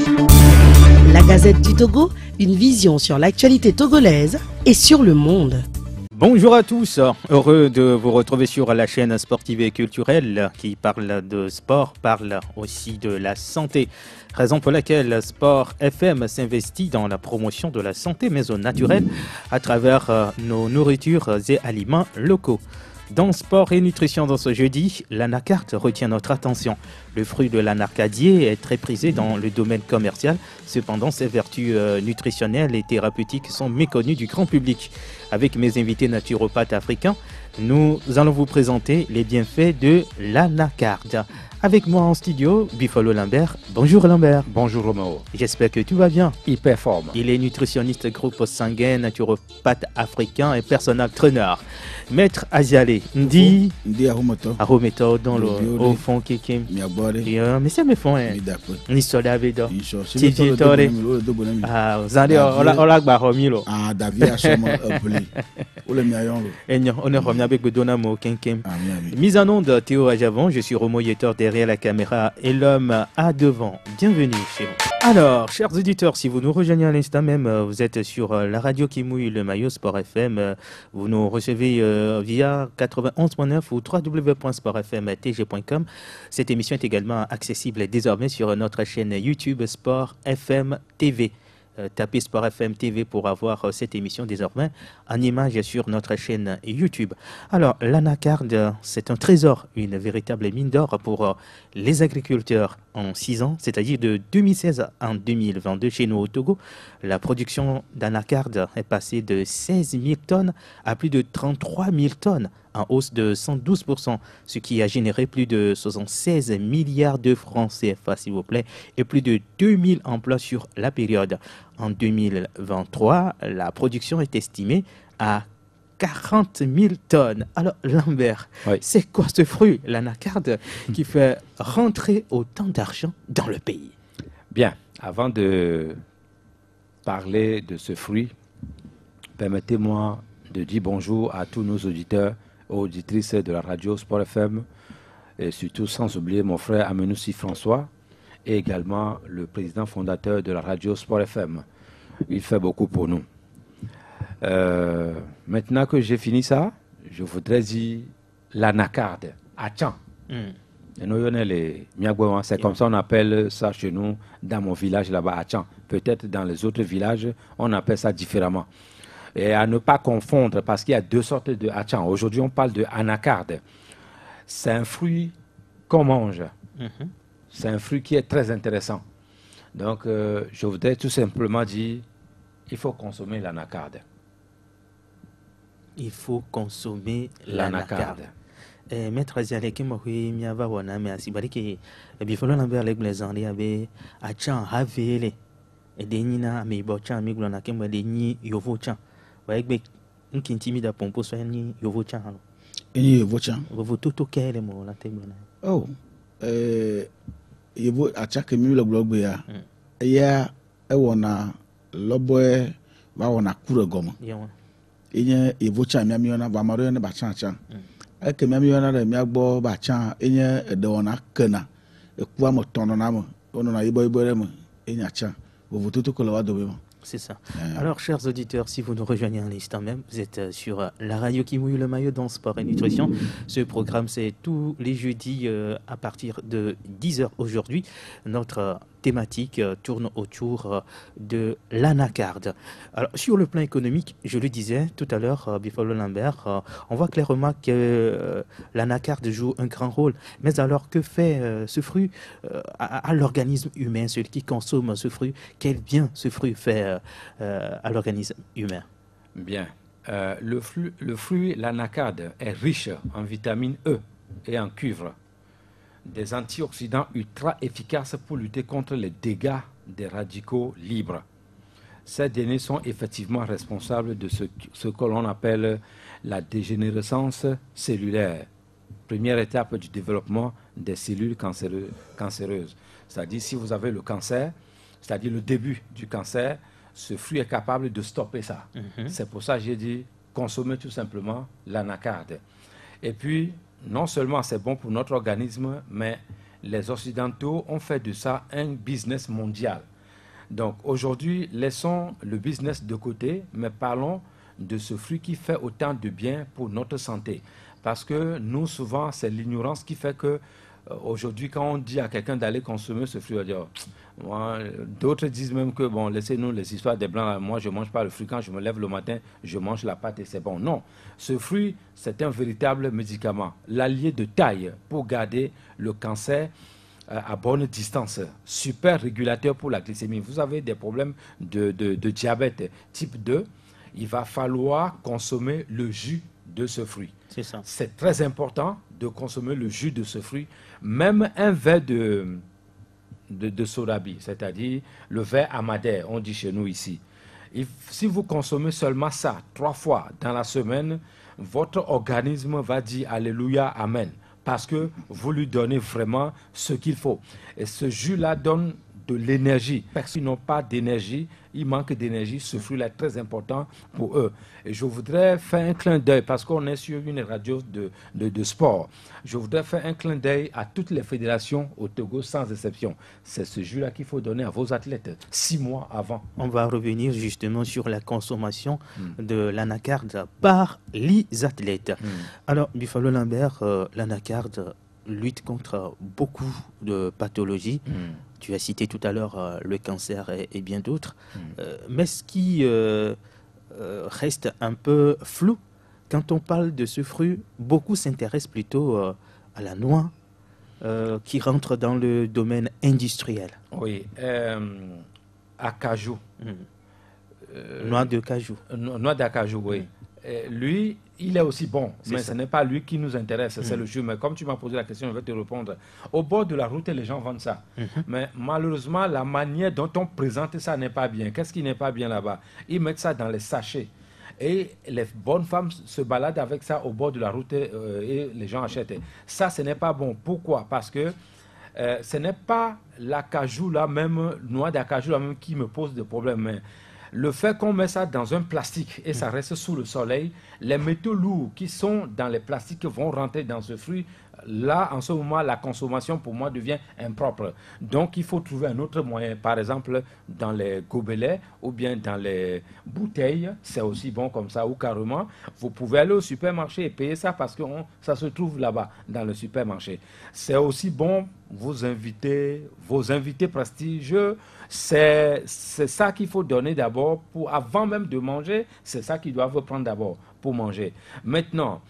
La Gazette du Togo, une vision sur l'actualité togolaise et sur le monde. Bonjour à tous, heureux de vous retrouver sur la chaîne sportive et culturelle qui parle de sport, parle aussi de la santé. Raison pour laquelle Sport FM s'investit dans la promotion de la santé maison naturelle à travers nos nourritures et aliments locaux. Dans Sport et Nutrition dans ce jeudi, l'anacard retient notre attention. Le fruit de l'anacadier est très prisé dans le domaine commercial. Cependant, ses vertus nutritionnelles et thérapeutiques sont méconnues du grand public. Avec mes invités naturopathes africains, nous allons vous présenter les bienfaits de l'anacard. Avec moi en studio, Bifolo Lambert. Bonjour Lambert. Bonjour Romeo. J'espère que tout va bien. Hyper forme. Il est nutritionniste groupe sanguin, naturopathe africain et personal trainer. Maître Aziale, Ndi Arometo dans le au fond Kekim. Mais c'est mes fonds. Ni soda avedo. Titi tore. Ah, zande ola gba homilo. Ah, David a sûrement appelé. On est revenu avec Bedona Mo Kenkem. Mise en onde Théo Ajavon, je suis Romo Yetor derrière la caméra et l'homme à devant. Bienvenue chez nous. Alors, chers auditeurs, si vous nous rejoignez à l'instant même, vous êtes sur la radio qui mouille le maillot Sport FM. Vous nous recevez via 91.9 ou www.sportfmtg.com. Cette émission est également accessible désormais sur notre chaîne YouTube Sport FM TV. Tapez Sport FM TV pour avoir cette émission désormais en image sur notre chaîne YouTube. Alors, l'anacard, c'est un trésor, une véritable mine d'or pour les agriculteurs en 6 ans, c'est-à-dire de 2016 en 2022 chez nous au Togo. La production d'anacard est passée de 16 000 tonnes à plus de 33 000 tonnes, en hausse de 112%, ce qui a généré plus de 76 milliards de francs CFA, s'il vous plaît, et plus de 2000 emplois sur la période. En 2023, la production est estimée à 40 000 tonnes. Alors, Lambert, oui, c'est quoi ce fruit, l'anacard, qui fait rentrer autant d'argent dans le pays? Bien, avant de parler de ce fruit, permettez-moi de dire bonjour à tous nos auditeurs, auditrices de la radio Sport FM, et surtout sans oublier mon frère Amenoussi François, et également le président fondateur de la radio Sport FM. Il fait beaucoup pour nous. Maintenant que j'ai fini ça, je voudrais dire l'anacard, Achan. C'est comme ça on appelle ça chez nous, dans mon village là-bas, Achan. Peut-être dans les autres villages, on appelle ça différemment. Et à ne pas confondre, parce qu'il y a 2 sortes de achan. Aujourd'hui, on parle de anacard. C'est un fruit qu'on mange. C'est un fruit qui est très intéressant. Donc, je voudrais tout simplement dire, il faut consommer l'anacard. Il faut consommer l'anacard. Maître Aziale, qui m'a dit, il y a un asibari qui est un peu les gens qui avaient achan, havele. Et des nina, mais bochan, mais glona, qui m'a dit, yovo chan. Avec un qui intimide à pompo, soit un yovo chan. Yovo chan. Vous tout quel est mon la table. Oh, yovo a chaque minute le blog. Il y a un loboe, va on a couru gomme. Il y a yovo chan, miamiona, va marier un bachan chan. Avec miamiona, le miagbo bachan, il y a de on a kena. Et quoi me tononamo, on a iboiborem, il y a chan. Vous tout que le de C'est ça. Alors, chers auditeurs, si vous nous rejoignez à l'instant même, vous êtes sur la radio qui mouille le maillot dans Sport et Nutrition. Ce programme, c'est tous les jeudis à partir de 10h aujourd'hui. Notre thématique tourne autour de l'anacard. Alors, sur le plan économique, je le disais tout à l'heure, Bifolo Lambert, on voit clairement que l'anacard joue un grand rôle. Mais alors, que fait ce fruit à l'organisme humain, celui qui consomme ce fruit? Quel bien ce fruit fait à l'organisme humain? Bien. Le fruit, l'anacard, est riche en vitamine E et en cuivre, des antioxydants ultra efficaces pour lutter contre les dégâts des radicaux libres. Ces données sont effectivement responsables de ce que l'on appelle la dégénérescence cellulaire, première étape du développement des cellules cancéreuses. C'est-à-dire, si vous avez le cancer, c'est-à-dire le début du cancer, ce fruit est capable de stopper ça. C'est pour ça que j'ai dit consommer tout simplement l'anacard. Et puis, non seulement c'est bon pour notre organisme, mais les Occidentaux ont fait de ça un business mondial. Donc aujourd'hui, laissons le business de côté, mais parlons de ce fruit qui fait autant de bien pour notre santé. Parce que nous, souvent, c'est l'ignorance qui fait que aujourd'hui, quand on dit à quelqu'un d'aller consommer ce fruit, on dit, d'autres disent même que, bon, laissez-nous les histoires des Blancs, moi je ne mange pas le fruit, quand je me lève le matin, je mange la pâte et c'est bon. Non, ce fruit, c'est un véritable médicament, l'allié de taille pour garder le cancer à bonne distance, super régulateur pour la glycémie. Vous avez des problèmes de diabète type 2, il va falloir consommer le jus de ce fruit. C'est ça. C'est très important de consommer le jus de ce fruit, même un verre de sodabi, c'est-à-dire le verre amadère, on dit chez nous ici. Si vous consommez seulement ça 3 fois dans la semaine, votre organisme va dire Alléluia, Amen, parce que vous lui donnez vraiment ce qu'il faut. Et ce jus-là donne de l'énergie. Personne n'ont pas d'énergie, il manque d'énergie. Ce fruit-là est très important pour eux. Et je voudrais faire un clin d'œil, parce qu'on est sur une radio de sport. Je voudrais faire un clin d'œil à toutes les fédérations au Togo, sans exception. C'est ce jus-là qu'il faut donner à vos athlètes 6 mois avant. On va revenir justement sur la consommation de l'anacarde par les athlètes. Alors, Buffalo Lambert, l'anacarde lutte contre beaucoup de pathologies. Tu as cité tout à l'heure le cancer et bien d'autres. Mais ce qui reste un peu flou, quand on parle de ce fruit, beaucoup s'intéressent plutôt à la noix, qui rentre dans le domaine industriel. Oui, acajou. Noix de cajou. Noix d'acajou, oui. Lui, il est aussi bon, mais ce n'est pas lui qui nous intéresse, c'est le jus. Mais comme tu m'as posé la question, je vais te répondre. Au bord de la route, les gens vendent ça. Mais malheureusement, la manière dont on présente ça n'est pas bien. Qu'est-ce qui n'est pas bien là-bas? Ils mettent ça dans les sachets. Et les bonnes femmes se baladent avec ça au bord de la route et les gens achètent. Ça, ce n'est pas bon. Pourquoi? Parce que ce n'est pas l'acajou là même, noix d'acajou là même qui me pose des problèmes. Mais le fait qu'on met ça dans un plastique et ça reste sous le soleil, les métaux lourds qui sont dans les plastiques vont rentrer dans ce fruit. Là, en ce moment, la consommation pour moi devient impropre. Donc, il faut trouver un autre moyen. Par exemple, dans les gobelets ou bien dans les bouteilles, c'est aussi bon comme ça. Ou carrément, vous pouvez aller au supermarché et payer ça parce que ça se trouve là-bas, dans le supermarché. C'est aussi bon, vos invités prestigieux. C'est ça qu'il faut donner d'abord avant même de manger. C'est ça qu'ils doivent prendre d'abord pour manger. Maintenant,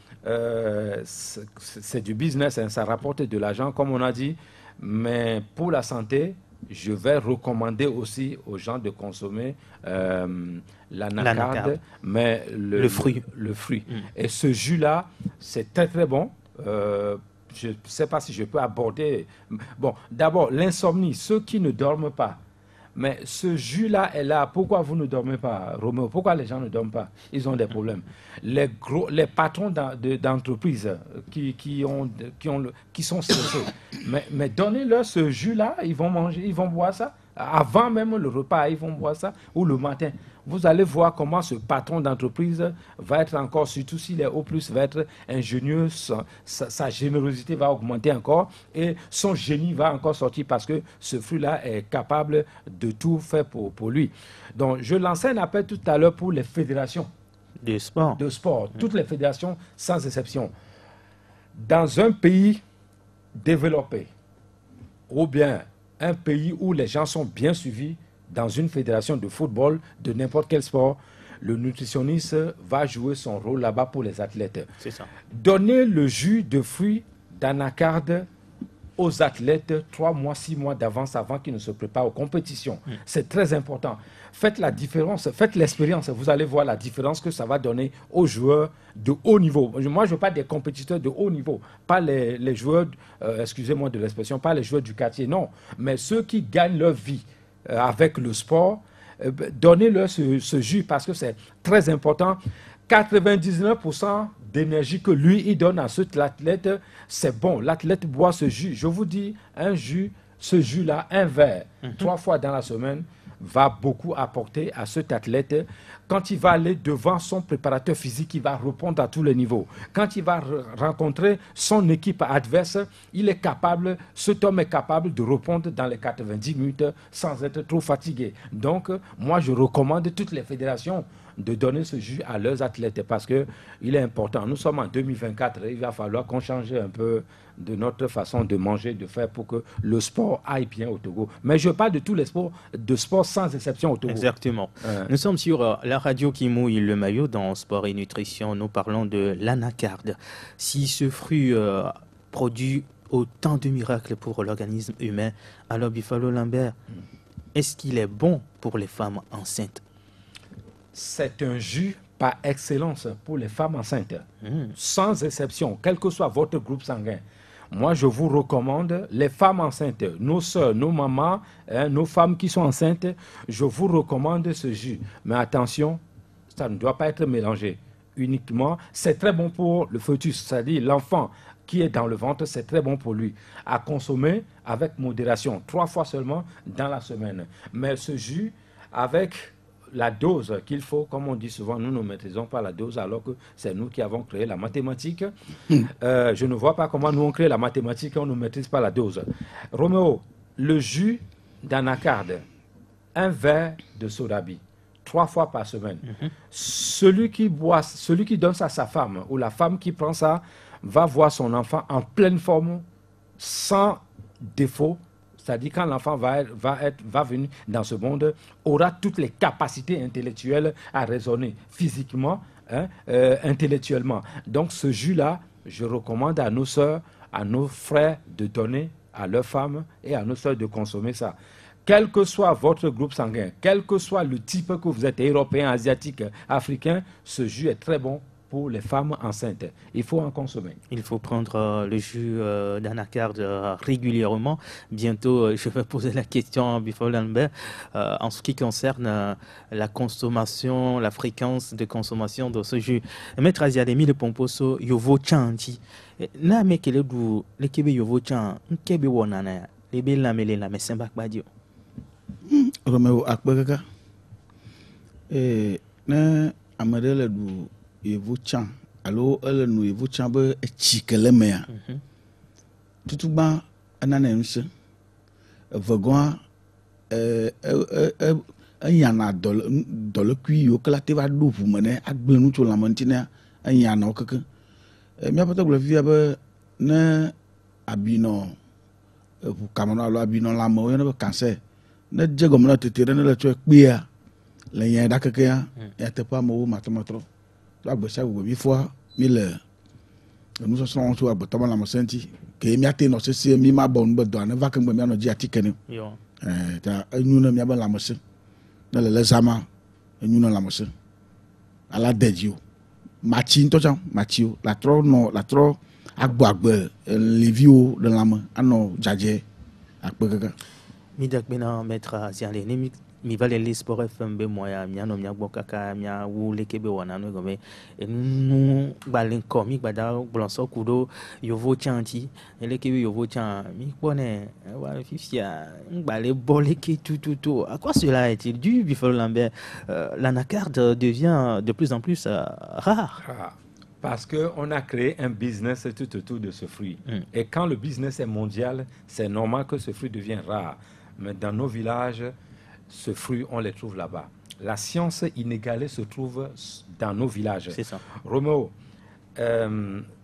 c'est du business, hein, ça rapporte de l'argent, comme on a dit. Mais pour la santé, je vais recommander aussi aux gens de consommer l'anacarde, mais le fruit. Et ce jus-là, c'est très très bon. Je ne sais pas si je peux aborder. Bon, d'abord, l'insomnie, ceux qui ne dorment pas. Mais ce jus-là est là. Pourquoi vous ne dormez pas, Roméo? Pourquoi les gens ne dorment pas? Ils ont des problèmes. Les patrons d'entreprises qui sont stressés, mais donnez-leur ce jus-là, ils vont manger, ils vont boire ça. Avant même le repas, ils vont boire ça, ou le matin. Vous allez voir comment ce patron d'entreprise va être encore, surtout s'il est au plus, va être ingénieux, sa générosité va augmenter encore et son génie va encore sortir parce que ce fruit-là est capable de tout faire pour lui. Donc, je lançais un appel tout à l'heure pour les fédérations de sport. Toutes les fédérations sans exception. Dans un pays développé, ou bien un pays où les gens sont bien suivis, dans une fédération de football, de n'importe quel sport, le nutritionniste va jouer son rôle là-bas pour les athlètes. C'est ça. Donnez le jus de fruits d'anacarde aux athlètes 3 mois, 6 mois d'avance avant qu'ils ne se préparent aux compétitions. C'est très important. Faites la différence, faites l'expérience. Vous allez voir la différence que ça va donner aux joueurs de haut niveau. Moi, je veux pas des compétiteurs de haut niveau, pas les joueurs, excusez-moi de l'expression, pas les joueurs du quartier, non. Mais ceux qui gagnent leur vie avec le sport, donnez-leur ce jus parce que c'est très important. 99% d'énergie que lui, il donne à cet athlète, c'est bon. L'athlète boit ce jus. Je vous dis, ce jus-là, un verre, 3 fois dans la semaine, va beaucoup apporter à cet athlète. Quand il va aller devant son préparateur physique, il va répondre à tous les niveaux. Quand il va rencontrer son équipe adverse, cet homme est capable de répondre dans les 90 minutes sans être trop fatigué. Donc, moi, je recommande toutes les fédérations de donner ce jus à leurs athlètes parce qu'il est important. Nous sommes en 2024, il va falloir qu'on change un peu de notre façon de manger, de faire pour que le sport aille bien au Togo. Mais je parle de tous les sports, de sport sans exception au Togo. Exactement. Nous sommes sur la radio qui mouille le maillot dans Sport et Nutrition. Nous parlons de l'anacarde. Si ce fruit produit autant de miracles pour l'organisme humain, alors Buffalo Lambert, est-ce qu'il est bon pour les femmes enceintes? C'est un jus par excellence pour les femmes enceintes, sans exception, quel que soit votre groupe sanguin. Moi, je vous recommande, les femmes enceintes, nos soeurs, nos mamans, nos femmes qui sont enceintes, je vous recommande ce jus. Mais attention, ça ne doit pas être mélangé uniquement. C'est très bon pour le fœtus, c'est-à-dire l'enfant qui est dans le ventre, c'est très bon pour lui. À consommer avec modération, 3 fois seulement dans la semaine. Mais ce jus, avec la dose qu'il faut, comme on dit souvent, nous ne maîtrisons pas la dose alors que c'est nous qui avons créé la mathématique. Je ne vois pas comment nous on crée la mathématique et on ne maîtrise pas la dose. Roméo, le jus d'anacarde, 1 verre de sodabi, 3 fois par semaine. Celui qui donne ça à sa femme ou la femme qui prend ça va voir son enfant en pleine forme, sans défaut. C'est-à-dire quand l'enfant va venir dans ce monde, aura toutes les capacités intellectuelles à raisonner physiquement, intellectuellement. Donc ce jus-là, je recommande à nos sœurs, à nos frères de donner à leurs femmes et à nos sœurs de consommer ça. Quel que soit votre groupe sanguin, quel que soit le type que vous êtes, européen, asiatique, africain, ce jus est très bon pour les femmes enceintes. Il faut en consommer. Il faut prendre le jus d'anacarde régulièrement. Bientôt, je vais poser la question à Buffalo Lambert en ce qui concerne la consommation, la fréquence de consommation de ce jus. Maître Aziademi de Pomposo, Yovo Chanti. Na mekele du lekebe Yovo Chan, nkebe wonana, lebe lamele la mesembak badio. Romeo akbega. Na amadele du Yevu Chan, alors elle nous Yevu Chan be chikele mea. Tout bas ananense. Vagon yana dans le cuir que la teva dou pour mener à bleu sur la montagne yana okeke. Mia pata le via be ne abino pour kamano alo abino la mo yana be cancer. Ne djegom na tetere ne le tue kpia. Le yan da keke ya te pa mo matomatro. Agbosa go bi fois 1000 nous sommes sur abotama la mosenti que mi ate no se mi ma bon be do na va kan be mi no ji atikene Yo. ta enu na mi ba la mose na le zama enu na la mose ala dedio machi to chan machio la tro agbo levio de la main ano jaje akpekaka Mi dak bena maître Aziale ni mi va les Sport FM be moya mi ano mi agbokaka mi awu lekebe wana no gome enu gbalen ko mi gbada blonso kudo Yovo Chanti lekebe Yovo Chan mi pone wa fifia ngbale boleke tout à quoi cela est-il dû Buffalo Lambert? L'anacarde devient de plus en plus rare. Parce qu'on a créé un business tout autour de ce fruit. Et quand le business est mondial, c'est normal que ce fruit devienne rare. Mais dans nos villages, ce fruit, on les trouve là-bas. La science inégalée se trouve dans nos villages. C'est ça. Roméo,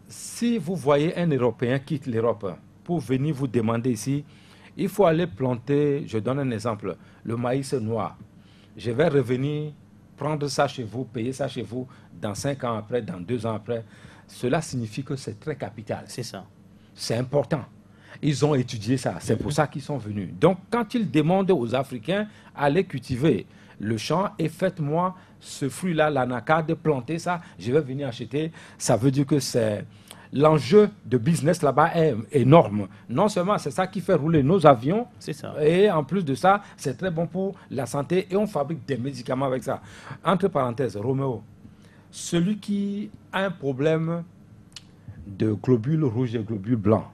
si vous voyez un Européen quitter l'Europe pour venir vous demander ici, il faut aller planter, je donne un exemple, le maïs noir. Je vais revenir prendre ça chez vous, payer ça chez vous dans 5 ans après, dans 2 ans après. Cela signifie que c'est très capital. C'est ça. C'est important. Ils ont étudié ça. C'est pour ça qu'ils sont venus. Donc, quand ils demandent aux Africains, allez cultiver le champ et faites-moi ce fruit-là, l'anacarde, plantez ça, je vais venir acheter. Ça veut dire que c'est... L'enjeu de business là-bas est énorme. Non seulement c'est ça qui fait rouler nos avions, C'est ça. et en plus de ça, c'est très bon pour la santé et on fabrique des médicaments avec ça. Entre parenthèses, Roméo, celui qui a un problème de globules rouges et globules blancs,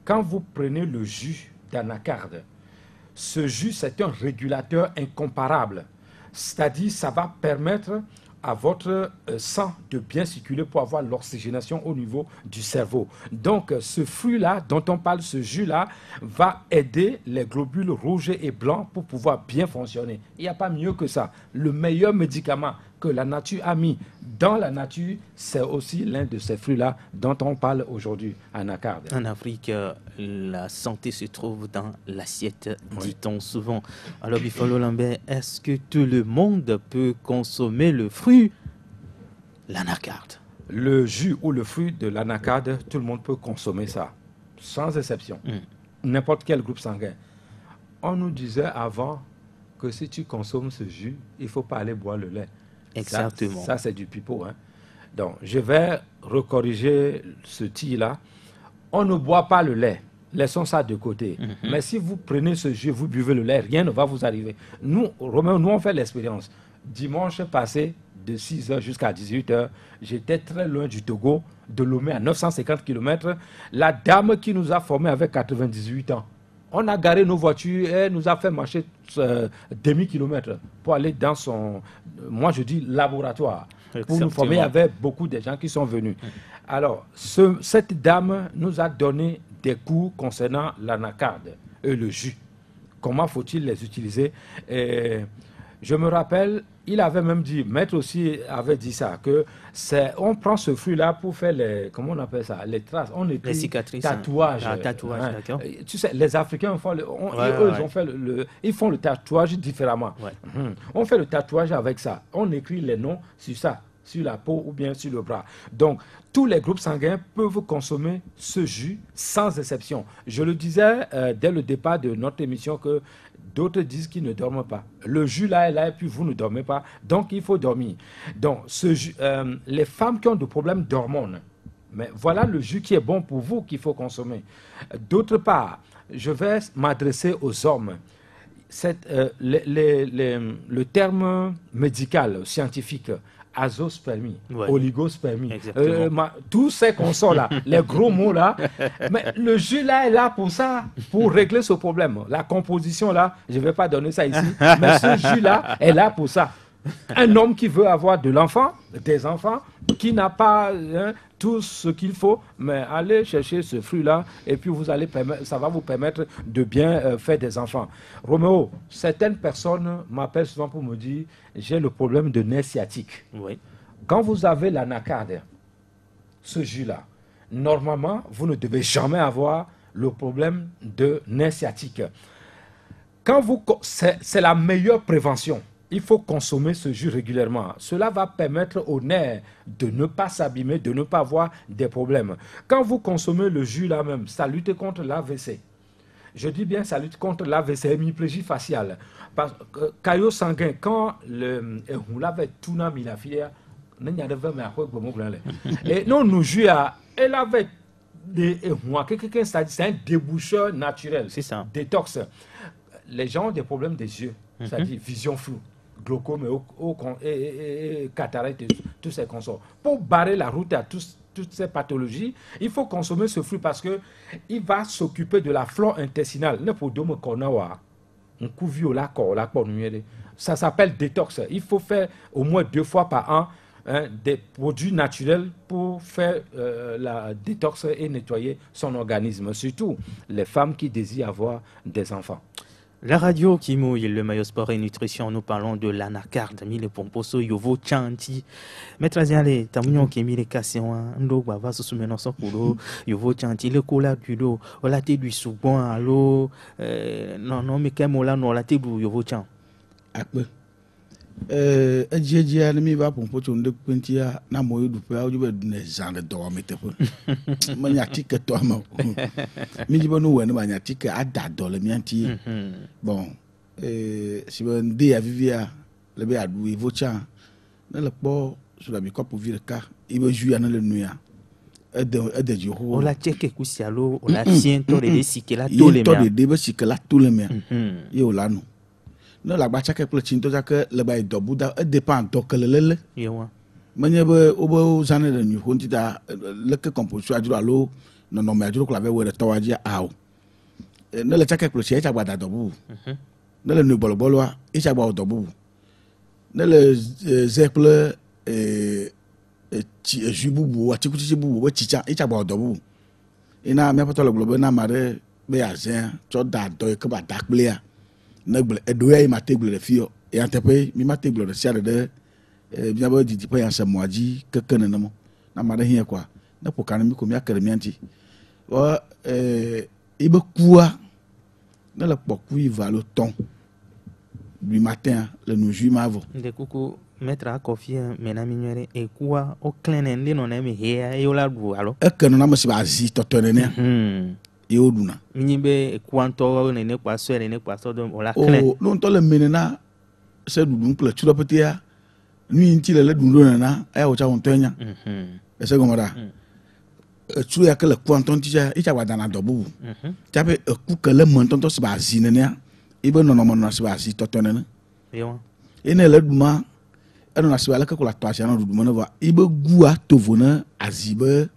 quand vous prenez le jus d'anacarde, Ce jus, c'est un régulateur incomparable. C'est-à-dire, ça va permettre à votre sang de bien circuler pour avoir l'oxygénation au niveau du cerveau. Donc, ce fruit-là, dont on parle, ce jus-là, va aider les globules rouges et blancs pour pouvoir bien fonctionner. Il n'y a pas mieux que ça. Le meilleur médicament que la nature a mis dans la nature, c'est aussi l'un de ces fruits-là dont on parle aujourd'hui, anacarde. En Afrique, la santé se trouve dans l'assiette, dit-on souvent. Alors, Bifolo Lambert, est-ce que tout le monde peut consommer le fruit, l'anacarde? Le jus ou le fruit de l'anacarde, tout le monde peut consommer ça, sans exception. N'importe quel groupe sanguin. On nous disait avant que si tu consommes ce jus, il ne faut pas aller boire le lait. Exactement. Ça c'est du pipeau. Hein. Donc, je vais recorriger ce tir-là. On ne boit pas le lait. Laissons ça de côté. Mais si vous prenez ce jus, vous buvez le lait, rien ne va vous arriver. Nous, Romain, nous on fait l'expérience. Dimanche passé, de 6h jusqu'à 18h, j'étais très loin du Togo, de Lomé à 950 km. La dame qui nous a formés avait 98 ans. On a garé nos voitures et elle nous a fait marcher demi-kilomètre pour aller dans son, moi je dis, laboratoire. Pour nous former, il y avait beaucoup de gens qui sont venus. Alors, cette dame nous a donné des cours concernant l'anacarde et le jus. Comment faut-il les utiliser? Je me rappelle, il avait même dit, maître aussi avait dit ça, que on prend ce fruit-là pour faire les, comment on appelle ça, les traces, on écrit les cicatrices, tatouage. Tatouage, d'accord. Tu sais, les Africains font ils font le tatouage différemment. On fait le tatouage avec ça, on écrit les noms sur ça, sur la peau ou bien sur le bras. Donc, tous les groupes sanguins peuvent consommer ce jus sans exception. Je le disais dès le départ de notre émission que d'autres disent qu'ils ne dorment pas. Le jus là est là et puis vous ne dormez pas. Donc, il faut dormir. Donc, ce jus, les femmes qui ont des problèmes d'hormones, mais voilà le jus qui est bon pour vous qu'il faut consommer. D'autre part, je vais m'adresser aux hommes. Le terme médical, scientifique, azospermie, oligospermie, tous ces consorts-là, les gros mots-là. Mais le jus là est là pour ça, pour régler ce problème. La composition là, je ne vais pas donner ça ici, mais ce jus-là est là pour ça. Un homme qui veut avoir de l'enfant, des enfants, qui n'a pas tout ce qu'il faut, mais allez chercher ce fruit-là et puis ça va vous permettre de bien faire des enfants. Roméo, certaines personnes m'appellent souvent pour me dire j'ai le problème de nerf sciatique. Oui. Quand vous avez l'anacarde, ce jus-là, normalement, vous ne devez jamais avoir le problème de nerf sciatique. C'est la meilleure prévention. Il faut consommer ce jus régulièrement. Cela va permettre aux nerfs de ne pas s'abîmer, de ne pas avoir des problèmes. Quand vous consommez le jus là même, ça lutte contre l'AVC. Je dis bien ça lutte contre l'AVC, hémiplégie faciale. Parce que caillot sanguin, quand on l'avait tout dans la filière, et non, nous jus elle avait c'est un déboucheur naturel. C'est ça. Détox. Les gens ont des problèmes des yeux, c'est-à-dire vision floue, glaucome et cataracte, tous ces consorts. Pour barrer la route à toutes ces pathologies, il faut consommer ce fruit parce qu'il va s'occuper de la flore intestinale. Ça s'appelle détox. Il faut faire au moins 2 fois par an des produits naturels pour faire la détox et nettoyer son organisme, surtout les femmes qui désirent avoir des enfants. La radio qui mouille le maillot sport et nutrition, nous parlons de l'anacarde, mille pomposo, yovo chanti. Maître Aziale, tamunyon qui mis les questions, ndo bava sous menon son kulo, yovo chanti, le cola du do, la te du soubon, allo, non, mais qu'est-ce que non, la te du yovo chan. Akbe. Ejia mi va pomposo ndo pentia na moyo du pe awu be ne genre do amete po. Manya tike to ama. Mi jibo no we no manya tike ada do le mianti. Bon, si ben de avivia le be adu evocha na le po sur la bi ko pour vire ka, il be jouer na le nuya. Ede jo ho. On la tike kusialo, on la tient to de sikela to le mia. To de be sikela to le mia. Yo la no. Non la bacha ke plechinto ja ke le ba dobu da dépend donc le lele yewa manye be obo zane de nu honti da le ke composition aduro alo no me aduro ko la be we to waji aw ne le tsake kple tsia etsa gba da dɔ bubu ne le nu bɔlɔbɔlɔa etsa gba wɔ dɔ bubu ne le ze kple jus bubu atikutsitsi bubu be tsitsa etsa gba wɔ dɔ bubu ina miaƒetɔ le gblɔ be na ame aɖe be yazẽ tsɔ da dɔ yi ke ba da kplea ne gble eɖo ya yi ma te gble le fi ya teƒe mi ma te gble ɖe sia ɖe ɖe miabe didiƒe ya se mɔa dzi keke nenema na ame aɖe hiã kɔa ne ƒo ka ne mi ko miake ɖe mia ŋuti wɔ ibe kua ne le kpɔku yi va alo tɔn du matin le nu jui ma vɔ. de kuku maître akɔfi mena mi nyuie ɖe ekua wo klẽ ne ndi nɔ ne mi hea eye wola ɖu alo. Eke nɔna me si ba zi tɔtɔ nenea. Ye wo ɖuna. Nyi be ekua ŋutɔ nene kpa sɔe nene kpa sɔ do wola klẽ. O ne ŋutɔ le me nena se ɖuɖu kple tu ɖe petea nu yi ŋuti le ɖuɖu ɖo nena eya wòtsa wo ŋutɔ nya. Ese gɔme ɖa. Etu ya ke le kua ŋutɔ ŋuti tsa etsa gba dana dɔ bubu. Tsaƒe eku ke le me ŋutɔ si ba zi nenea ibe nɔnɔme nɔna si ba zi tɔtɔ nene. Ene le ɖuma enɔna si ba leke ko la tɔ asi anɔ ɖuɖu me ne va ibe gua to vo ne azi be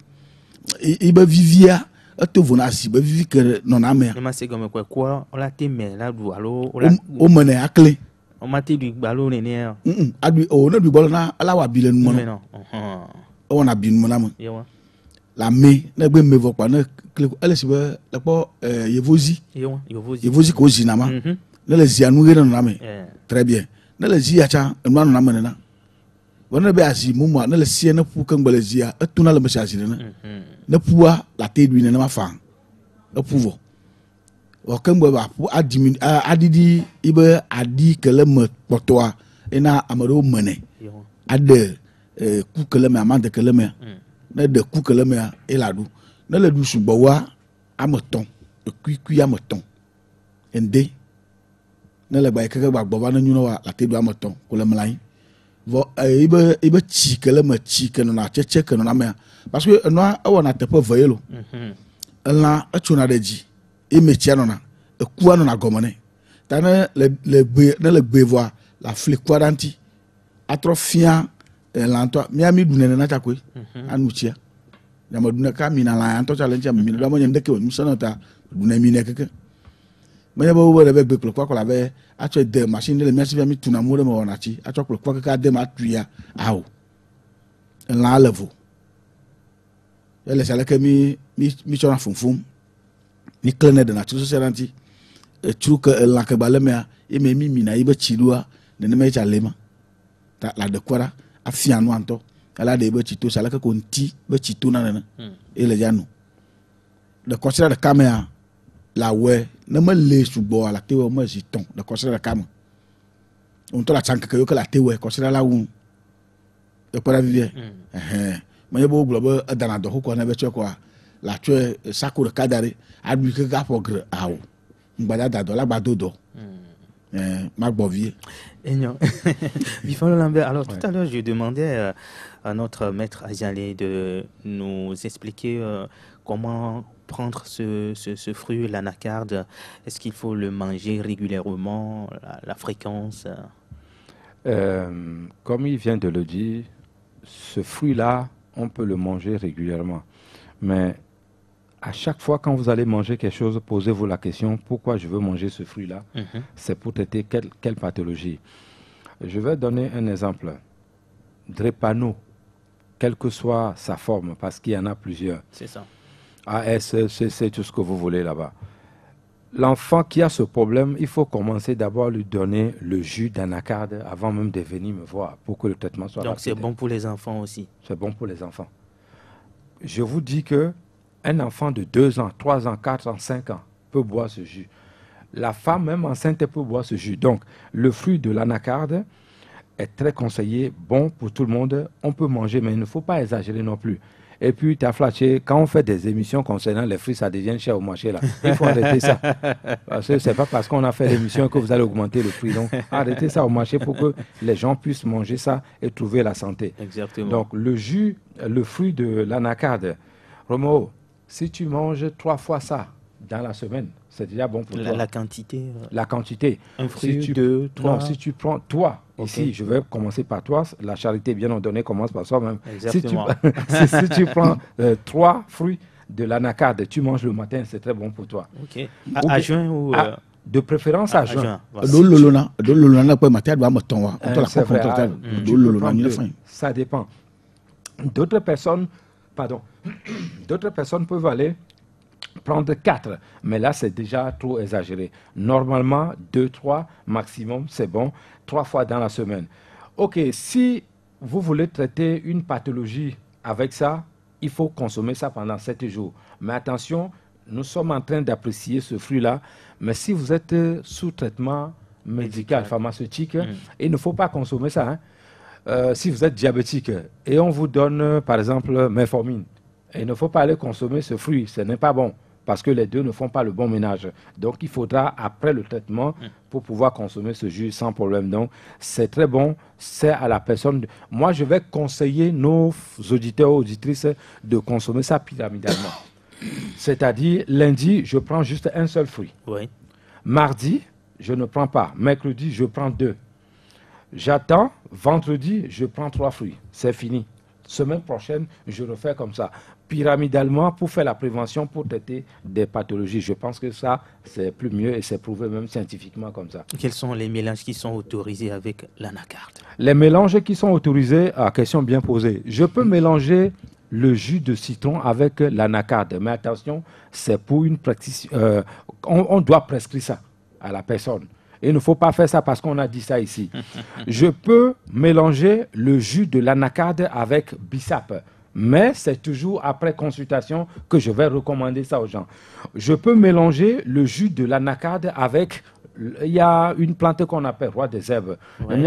ibe vivia eto vo na azi be vivi ke nɔna amea. Ne ma se gɔme kɔ ekua wola te me la ɖu alo wo me ne akle. O ma te ɖui gbalo nenea. Aɖui o ne ɖui gbalo na ala wɔ abi le nume nɔ. Ewɔna abi nume na me. La me ne gbe me vɔ kpa ne kle ele si be le kpɔ yevozi. Yevozi ko zi na ma. Ne le zia nu ɣe ne nɔna me. Très bien. Ne le zia tsa enua nɔna me nena. Vɔ ne be azi mumua ne le sie ne ƒu keŋgbe le zia etuna le me si azi nene. Ne ƒua la te ɖui nenema fã. Eƒu vɔ. Wɔ keŋgbe ba ƒu adidi ibe adi ke le me kpɔtɔa ena ame ɖewo me nɛ. Aɖe ku ke le me amade ke le mea. Ne de ku ke le mea ela ɖu. Ne le ɖu sugbɔ wa ame tɔ̃ ekuikui ame tɔ̃ ende. Ne le gba yi keke gba gbɔ va ne nyu wa la te ɖu ame tɔ̃ ko le me la anyi. Vɔ ibe tsi ke le me tsi ke nɔna tsetse ke nɔna mea parce que enua ewɔna teƒe ve ye lo. Elã etsona ɖe dzi eme tsia nɔna ekua nɔna gɔme nɛ. Ta ne le gbe vɔa la fli kua ɖa ŋuti atrɔ fia elã ŋutɔ mi ɖu nene na tsakoe anu tsia. Nyame ɖu ne ka mina lã ŋutɔ tsa le ŋuti mi ɖo amenye ŋdeke nu sena ta ɖu ne mi ne keke. Menye be wo le be gbe kple kua ko la be atsɔ de machine le miasi mi tuna mo ɖe me wɔna tsi atsɔ kple kua keke ade ma tuia awo. Elã le vo. Ele sia leke mi tsɔna fumfum. Mi kle ne de na tsu sese ɖa ŋuti. Etsu ke elã ke gba le mea eme mi mina yi be tsi ɖoa nenema ye tsa le ma. Ta la de kua ɖa afia nua ŋutɔ. Ala de be tsi to sia leke ko ŋuti be tsi to na nene. Ele dza nu. De kɔsira ɖeka mea la wɔe ne me le sugbɔ la te wɔ me zi tɔ̃ le kɔsira ɖeka me. Ŋutɔ la tsa ŋkeke yo ke la te wɔ kɔsira la wu. Ekpɔ ɖa vivie. Menye be wo gblɔ be edana dɔ xɔxɔ ne be tsɔ kɔa la tsɔe sako ɖeka da ɖi aɖui keke afɔ gre awo. Ŋgbada da dɔ la gba do dɔ. Ma gbɔ vie. Bifalo Lambert, alors tout à l'heure je demandais à notre maître Azialé de nous expliquer comment prendre ce fruit, l'anacarde. Est-ce qu'il faut le manger régulièrement, la fréquence? Comme il vient de le dire, ce fruit-là, on peut le manger régulièrement. Mais à chaque fois quand vous allez manger quelque chose, posez-vous la question, pourquoi je veux manger ce fruit-là? C'est pour traiter quelle pathologie? Je vais donner un exemple. Drépano, quelle que soit sa forme, parce qu'il y en a plusieurs. C'est ça. AS, c'est tout ce que vous voulez là-bas. L'enfant qui a ce problème, il faut commencer d'abord à lui donner le jus d'anacarde avant même de venir me voir pour que le traitement soit rapide. Donc c'est bon pour les enfants aussi. C'est bon pour les enfants. Je vous dis que un enfant de 2 ans, 3 ans, 4 ans, 5 ans peut boire ce jus. La femme même enceinte peut boire ce jus. Donc le fruit de l'anacarde est très conseillé, bon pour tout le monde. On peut manger, mais il ne faut pas exagérer non plus. Et puis, tu as flashé, quand on fait des émissions concernant les fruits, ça devient cher au marché là. Il faut arrêter ça. Parce que ce n'est pas parce qu'on a fait l'émission que vous allez augmenter le prix. Donc, arrêtez ça au marché pour que les gens puissent manger ça et trouver la santé. Exactement. Donc, le jus, le fruit de l'anacarde, Romo, si tu manges 3 fois ça dans la semaine, c'est déjà bon pour toi. La quantité. La quantité. Un fruit, si 2, 3. Non, si tu prends toi, ici, je vais commencer par toi. La charité bien ordonnée commence par soi-même. Exactement. Si tu prends 3 fruits de l'anacarde, tu manges le matin, c'est très bon pour toi. Ok. À juin ou... de préférence à juin. Ça dépend. D'autres personnes peuvent aller prendre 4, mais là c'est déjà trop exagéré. Normalement 2, 3 maximum, c'est bon, 3 fois dans la semaine. Ok, si vous voulez traiter une pathologie avec ça, il faut consommer ça pendant 7 jours. Mais attention, nous sommes en train d'apprécier ce fruit-là, mais si vous êtes sous traitement médical, pharmaceutique, il ne faut pas consommer ça. Si vous êtes diabétique et on vous donne par exemple metformine, il ne faut pas aller consommer ce fruit, ce n'est pas bon, parce que les deux ne font pas le bon ménage. Donc il faudra après le traitement pour pouvoir consommer ce jus sans problème. Donc c'est très bon, c'est à la personne. Moi je vais conseiller nos auditeurs, auditrices de consommer ça pyramidalement. C'est-à-dire lundi je prends juste un seul fruit. Oui. Mardi je ne prends pas. Mercredi je prends 2. J'attends, vendredi je prends 3 fruits. C'est fini. Semaine prochaine, je refais comme ça, pyramidalement pour faire la prévention, pour traiter des pathologies. Je pense que ça, c'est plus mieux et c'est prouvé même scientifiquement comme ça. Quels sont les mélanges qui sont autorisés avec l'anacarde? Les mélanges qui sont autorisés, question bien posée. Je peux mélanger le jus de citron avec l'anacarde, mais attention, c'est pour une pratique. On doit prescrire ça à la personne. Il ne faut pas faire ça parce qu'on a dit ça ici. Je peux mélanger le jus de l'anacarde avec bissap, mais c'est toujours après consultation que je vais recommander ça aux gens. Je peux mélanger le jus de l'anacarde avec... Il y a une plante qu'on appelle roi des herbes. Ouais.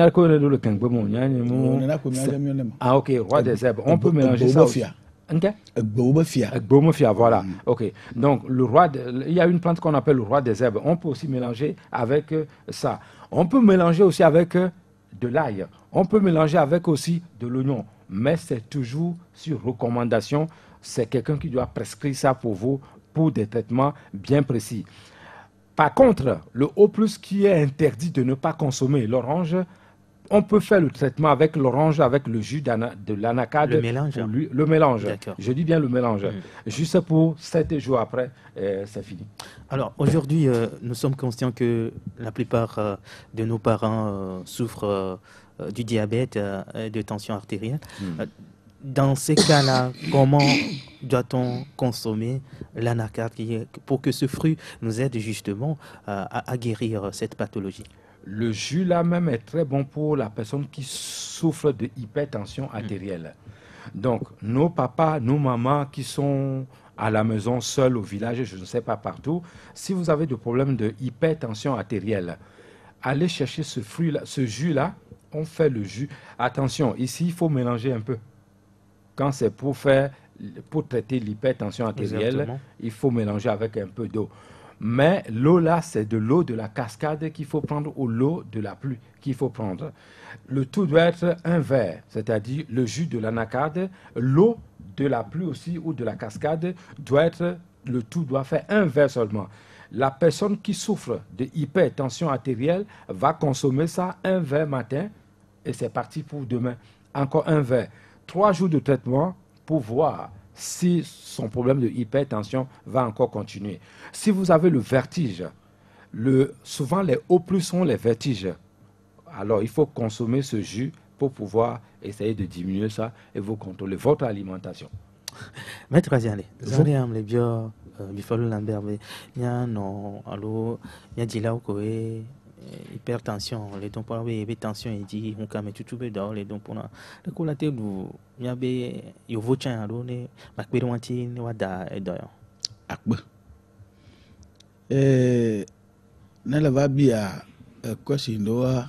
Ah ok, roi des herbes. On peut mélanger ça aussi. Voilà. Ok. Donc il y a une plante qu'on appelle le roi des herbes. On peut aussi mélanger avec ça. On peut mélanger aussi avec de l'ail. On peut mélanger avec aussi de l'oignon. Mais c'est toujours sur recommandation. C'est quelqu'un qui doit prescrire ça pour vous pour des traitements bien précis. Par contre, le O+ qui est interdit de ne pas consommer, l'orange. On peut faire le traitement avec l'orange, avec le jus de l'anacarde. Le mélange. Le mélange. Je dis bien le mélange. Juste pour 7 jours après, c'est fini. Alors aujourd'hui, nous sommes conscients que la plupart de nos parents souffrent du diabète et de tension artérielle. Dans ces cas-là, comment doit-on consommer l'anacarde pour que ce fruit nous aide justement à guérir cette pathologie? Le jus là même est très bon pour la personne qui souffre de hypertension artérielle. Donc, nos papas, nos mamans qui sont à la maison seuls au village, je ne sais pas partout, si vous avez des problèmes de hypertension artérielle, allez chercher ce fruit là, ce jus là, on fait le jus. Attention, ici il faut mélanger un peu. Quand c'est pour traiter l'hypertension artérielle, il faut mélanger avec un peu d'eau. Mais l'eau là, c'est de l'eau de la cascade qu'il faut prendre ou l'eau de la pluie qu'il faut prendre. Le tout doit être un verre, c'est-à-dire le jus de l'anacarde, l'eau de la pluie aussi ou de la cascade le tout doit faire un verre seulement. La personne qui souffre de hypertension artérielle va consommer ça un verre matin et c'est parti pour demain. Encore un verre. 3 jours de traitement pour voir si son problème de hypertension va encore continuer. Si vous avez le vertige, souvent les O+ sont les vertiges. Alors il faut consommer ce jus pour pouvoir essayer de diminuer ça et vous contrôler votre alimentation. Maître Aziane, Zari amle bio bifalo lamberbe nya no alo nya dila ko hypertension les dons pour la tension et dit on kame tutube dans les dons pour la colate du nya be yo vochan alo ne makbere wanti ne wada edoyo akbe na la va bia kwesi ndoa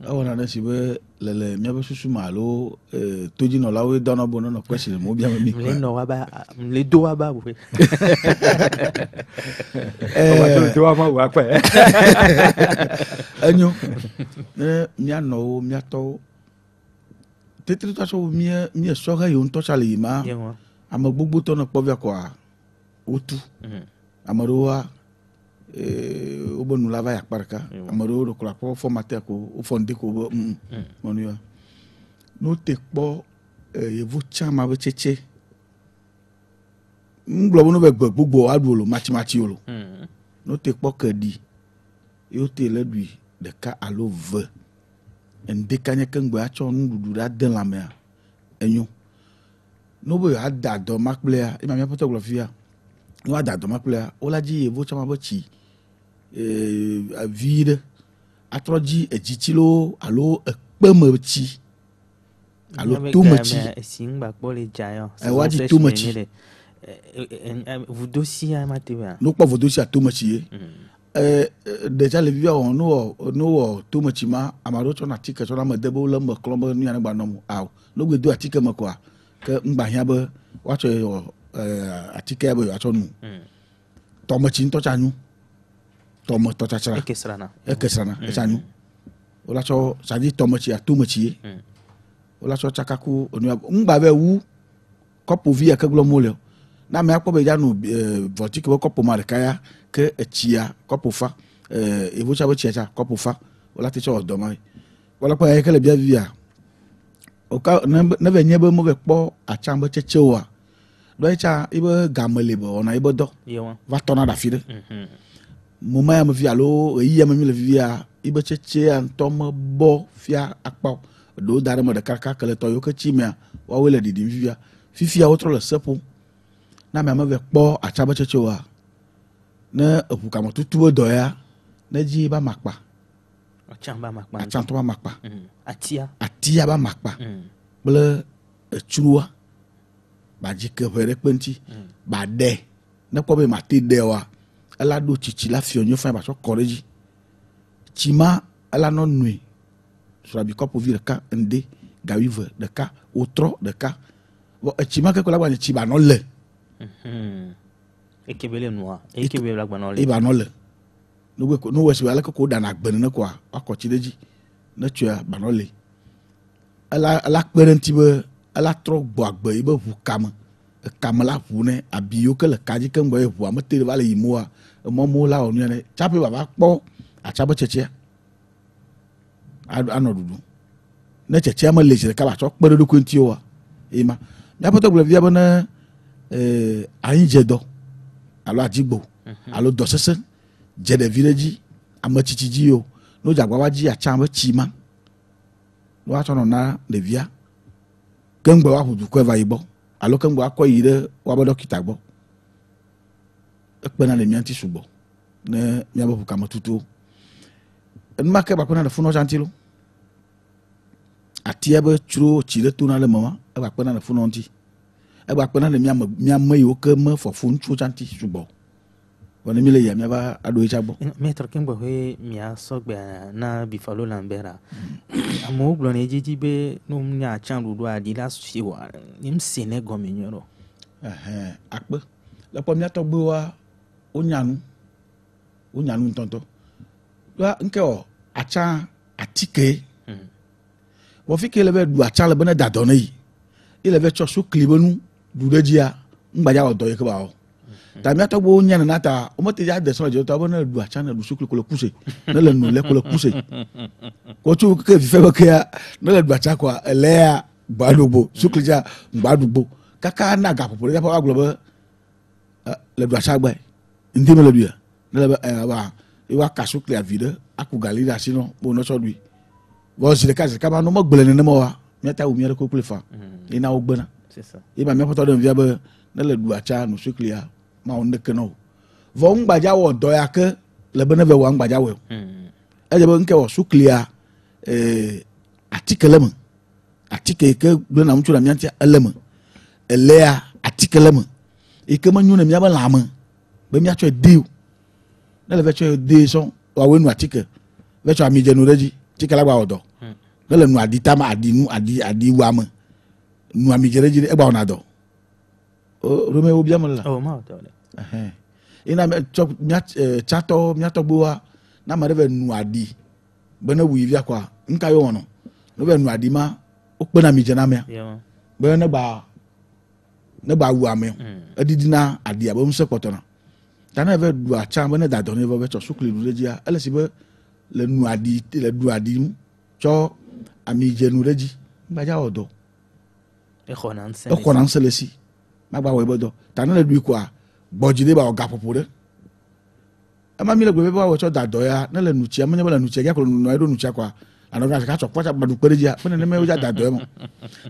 awona na sibe lele mia be susu malo toji no lawe dona bono no kwesi mo bia mi le no wa ba le do wa ba bu do wa ma wa kwa enyo mia no mia to tetri to so mia so ga yo nto chale ma ama gbogbo to no povia kwa otu amaroa obonu lava ya parka amaro ro kula po formater ko o fonde ko monuya no te po ye vu chama be cheche nglo no be gbogbo adolo mati olo no te pok di yo te le lui de ka alo ve ende kanye kengbe acho ndudu da den la me enyo no bo ada do makplea e ma mi poto glofia no ada do makplea ola ji evo chama bo chi vide atroji ejitilo alo ekpeme chi alo tomachi singba pole jayo waji tomachi vous dossier à matéria no pa vous dossier à tomachi déjà le vivia on no tomachi ma amaro chona tika chona ma debo la ma klomba ni ana ba no aw no gbe do atika ma kwa ke ngba hia ba wa cho atika ba ya cho nu tomachi to chanyu tomo to chachara ekesrana chanyu ola cho sadi tomachi a tomachi ola cho chakaku onu ngba be wu kopo via ke glo mole na me akpo be ja no votique wo kopo ma kaya ke echia kopo fa evo cha bo chia kopo fa ola te cho do mai wala pa ke le bia via o ka na be nye be mo be po achamba chechewa do cha ibe gamele bo na ibe do va tona da fide moma ya me via lo yi ya me le via ibe cheche antom bo fia akpa do dare mo de kaka kele to yo ke chimia wa wele didi via fifia otro le sepo na me be po achamba chechewa na epuka mo tutu do ya na ji ba makpa achamba makpa atia ba makpa ble echua ba jike vere kwenti ba de na ko be mate de wa ala do chichi la fionyo fa ba so koreji chima ala no nui so bi kopo vi de ka ende gawive de ka otro de ka bo chima ke ko la ba chi ba no le ekebele noa ekebele la gba no le e ba no le no we si ala ko da na gbere na kwa akochi deji na tua ba no le ala kperenti be ala tro gbo agbe ibe hu kam la hu ne abiyo ke le kaji ke ngbo e hu amete ba le yimo a mo la onu ne chape baba kpo achabo cheche anodudu ne cheche ma le jere ka ba so kpere do kwenti o e ma ya poto gbo via bona anjedo alo ajigbo alo dosese jede village amachichiji o no jagwa waji achamba chima no atono na le via kengbe wa hudu ko va ibo alo kengbe akọ yire wa bodo kitagbo ekpena le mianti subo ne miabo fu kamatutu enma ke ba kona le funo jantilo atiebe churo chire tuna le mama e ba kona le funo nti e ba kona le miam yo ke me fo fun chu janti subo wona mi le ya mi ba ado ichagbo maître kengbe he mia sogbe na bifalo lambera amo glo ne jiji be no nya chandu do adi la siwa nim sene gomenyoro akpe la po mi atogbe wa onyanu tonto wa nke o acha atike wo fi ke le be du acha le bena dadona yi ile be cho so klibonu du dejia ngbaja odo ye ke ba o ta mi atogbe onyanu nata o mo te ja de so je to bena du acha na du so kle kuse na le no le kuse ko tu ke fi fe ba ke ya na le du acha kwa ele ya gbadugbo so kleja gbadugbo kaka na ga popore ja pa glo le du acha gba ndi me le du ya na le ba iwa kaso kle avide aku galida sino bo no so du bo si le kaze ka ba no mo gbele ne mo wa meta o mi re ko kle fa ina o gbena c'est ça e ba mi poto do via ba na le du acha no so kle ya ma on de ke no vo ngbaja wo do ya ke le bene ve wa ngbaja wo e je bo nke wo so kle ya article ke gbe na mchu na mianti elem elea article e ke manyu na miaba lama be mi acho deal na le vecho de so wa wenu article vecho ami jenu reji article agba odo na le nu adita ma adi wa ma nu ami jereji e gba ona do o rome obi amala oh ma do ina me chop chato mi atogbo wa na ma reve nu adi be na wi via kwa nka yo wono no be nu adi ma o pe na mi je na me be na ba wu ame adidi na adi abo mse potona tana ve du acha be na da don ve cho sukli du reji a ele si be le nu adi le du adi cho ami je nu reji gbaja odo e khonan se le si magba we bodo tanu le du kwa bojide ba oga popore ama mi le gbe ba wo cho da do ya na le nuchi amanya ba le nuchi ya ko no edo nuchi kwa ano ga ka cho kwa cha badu pere dia pene ne me wo ja da do mo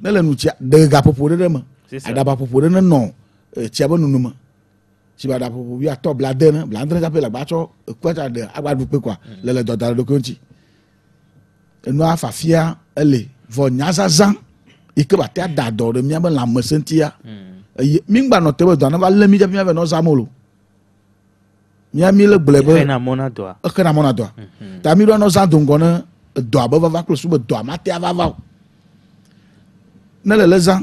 na le nuchi de ga popore de mo ada ba popore ne no chi aba nunu mo si ba da popo bi ato blade na blade ja pe la ba cho kwa cha de agbadu pe kwa le do da do konti enu afafia ele vo nyazazan ike ba ta da do de mi aba la mesentia mingba no tebe do na ba le mi ja mi aba no samolo mi ami le glebe na mona do ta mi do no za dongo na do aba va close be do ma te ava va na le zan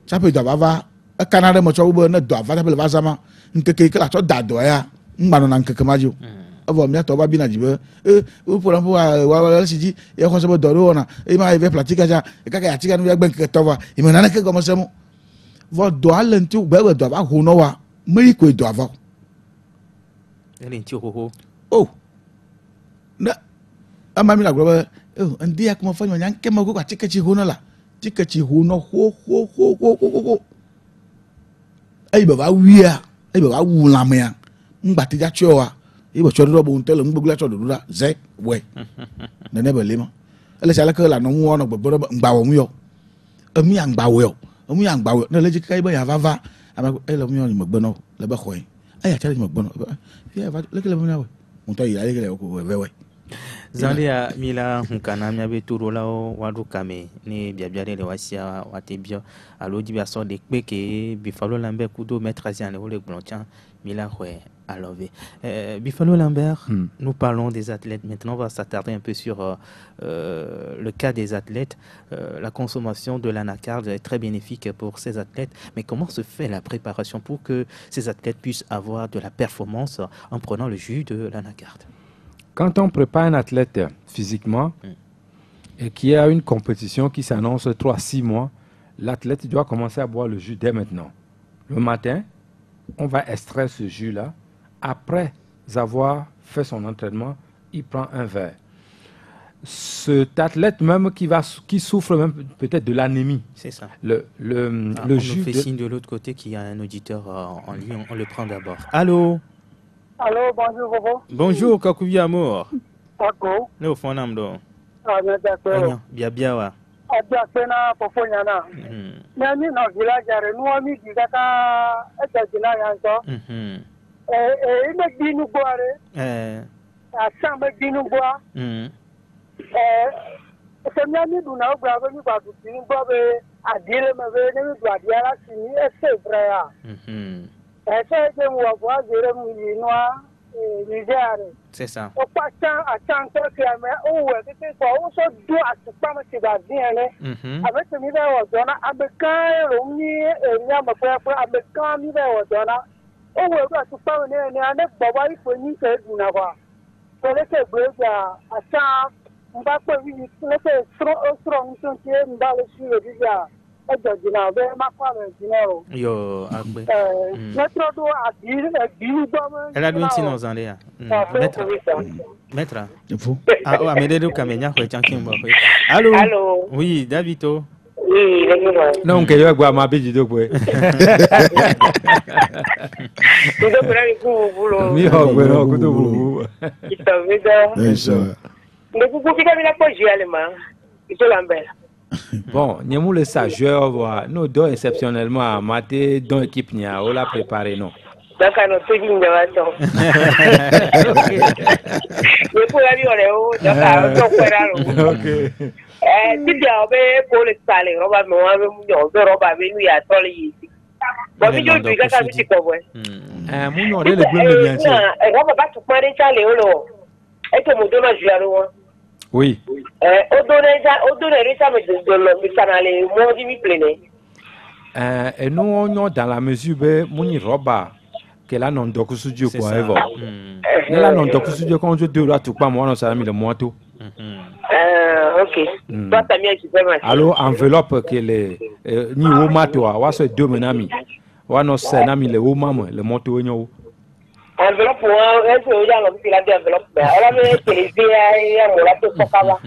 cha pe do ava kanare mo cho bo na do ava ta pe va sama nkeke ke la cho da do ya ngba no na nkeke majo avo mi ato ba bi na jibe o pour wa si ji e ko se bo do ro na e ma e ve pratique ja e ka ya tika no ya gben ke to wa e me na ke go mo se mo vo do alenti gbe we do ba hu no wa me ko do ava alenti ho oh na ama mi la gro ndi ya ko mo fa nyan ke mo ko tika chi hu no la tika chi hu no ho ai ba wia ai ba wu la me ngba ti ja cho wa ibo chodo bo ntele ngbogla chodo dura ze we na ne belema ele sala ke la no wo no gbogbo ngba wo yo emi an ngba wo emi an ngba wo na le ji kai ba ya vava ama ele mi on mogbo no le ba khoy aya chale mogbo no ya va le ke le bona we unto ya le ke ko we Zandia mila nkana miabe turo la wadu kame ni biabiare le wasia watebio alo di biaso de peke Bifalo Lambert kudo maître asian le wole glontian mila khwe alove Bifalo Lambert nous parlons des athlètes maintenant on va s'attarder un peu sur le cas des athlètes la consommation de l'anacarde est très bénéfique pour ces athlètes mais comment se fait la préparation pour que ces athlètes puissent avoir de la performance en prenant le jus de l'anacarde? Quand on prépare un athlète physiquement et qu'il y a une compétition qui s'annonce 3-6 mois, l'athlète doit commencer à boire le jus dès maintenant. Le matin, on va extraire ce jus-là. Après avoir fait son entraînement, il prend un verre. Cet athlète même qui souffre même peut-être de l'anémie. C'est ça. Le jus nous fait signe de l'autre côté qu'il y a un auditeur en ligne. On le prend d'abord. Allô? Allô, bonjour, Bobo. Bonjour, Kakubi Amour. Ako. Nous faisons do. Ah, mais d'accord. Bien wa. Abia pena pofonyana. Nani na village are no ami digaka ejajina yanso. Ime binu boare. Asamba binu boa. Semyani duna ogba ni gba binu bobe adire mebe ni du adiara sini ese braya. C'est ça. Yo, agbe. Elle a dit non Zandéa. Maître. Ah, oh, mais de Kamenya, allô. Allô. Oui, Davito. Oui, non, que yo gwa ma beji do boy. Tu dois prendre le boulot. Mi ho gwe no kudo bubu. Ita vida. Eso. Ne vous pouvez pas venir pour jouer allemand. Il te l'embête. Bon, nous le savons, nous deux exceptionnellement, maté dans l'équipe nia, on l'a préparé non. Donc à notre ligne de bâton. Je peux aller au Léo, donc à notre frère. Ok. Si tu as pour le salé, on va me on va venir à toi les. Bon, mais je dis que ça me dit quoi ouais. Mon nom est le bleu de bien. On va pas tout parler ça Léo là. Et que mon dommage là. Oui. Et nous, on dans la mesure où mon roba que là non donc studio quoi Eva. Là non donc studio quand je dois tout pas moi on s'est mis le moto. OK. Toi t'as mis super. Alors enveloppe que les ni au mato wa so deux menami. Wa no se na mi le o mama le moto nyo. Enveloppe moi est-ce que ya no pila de enveloppe. Ala me que ya mo la to sokala.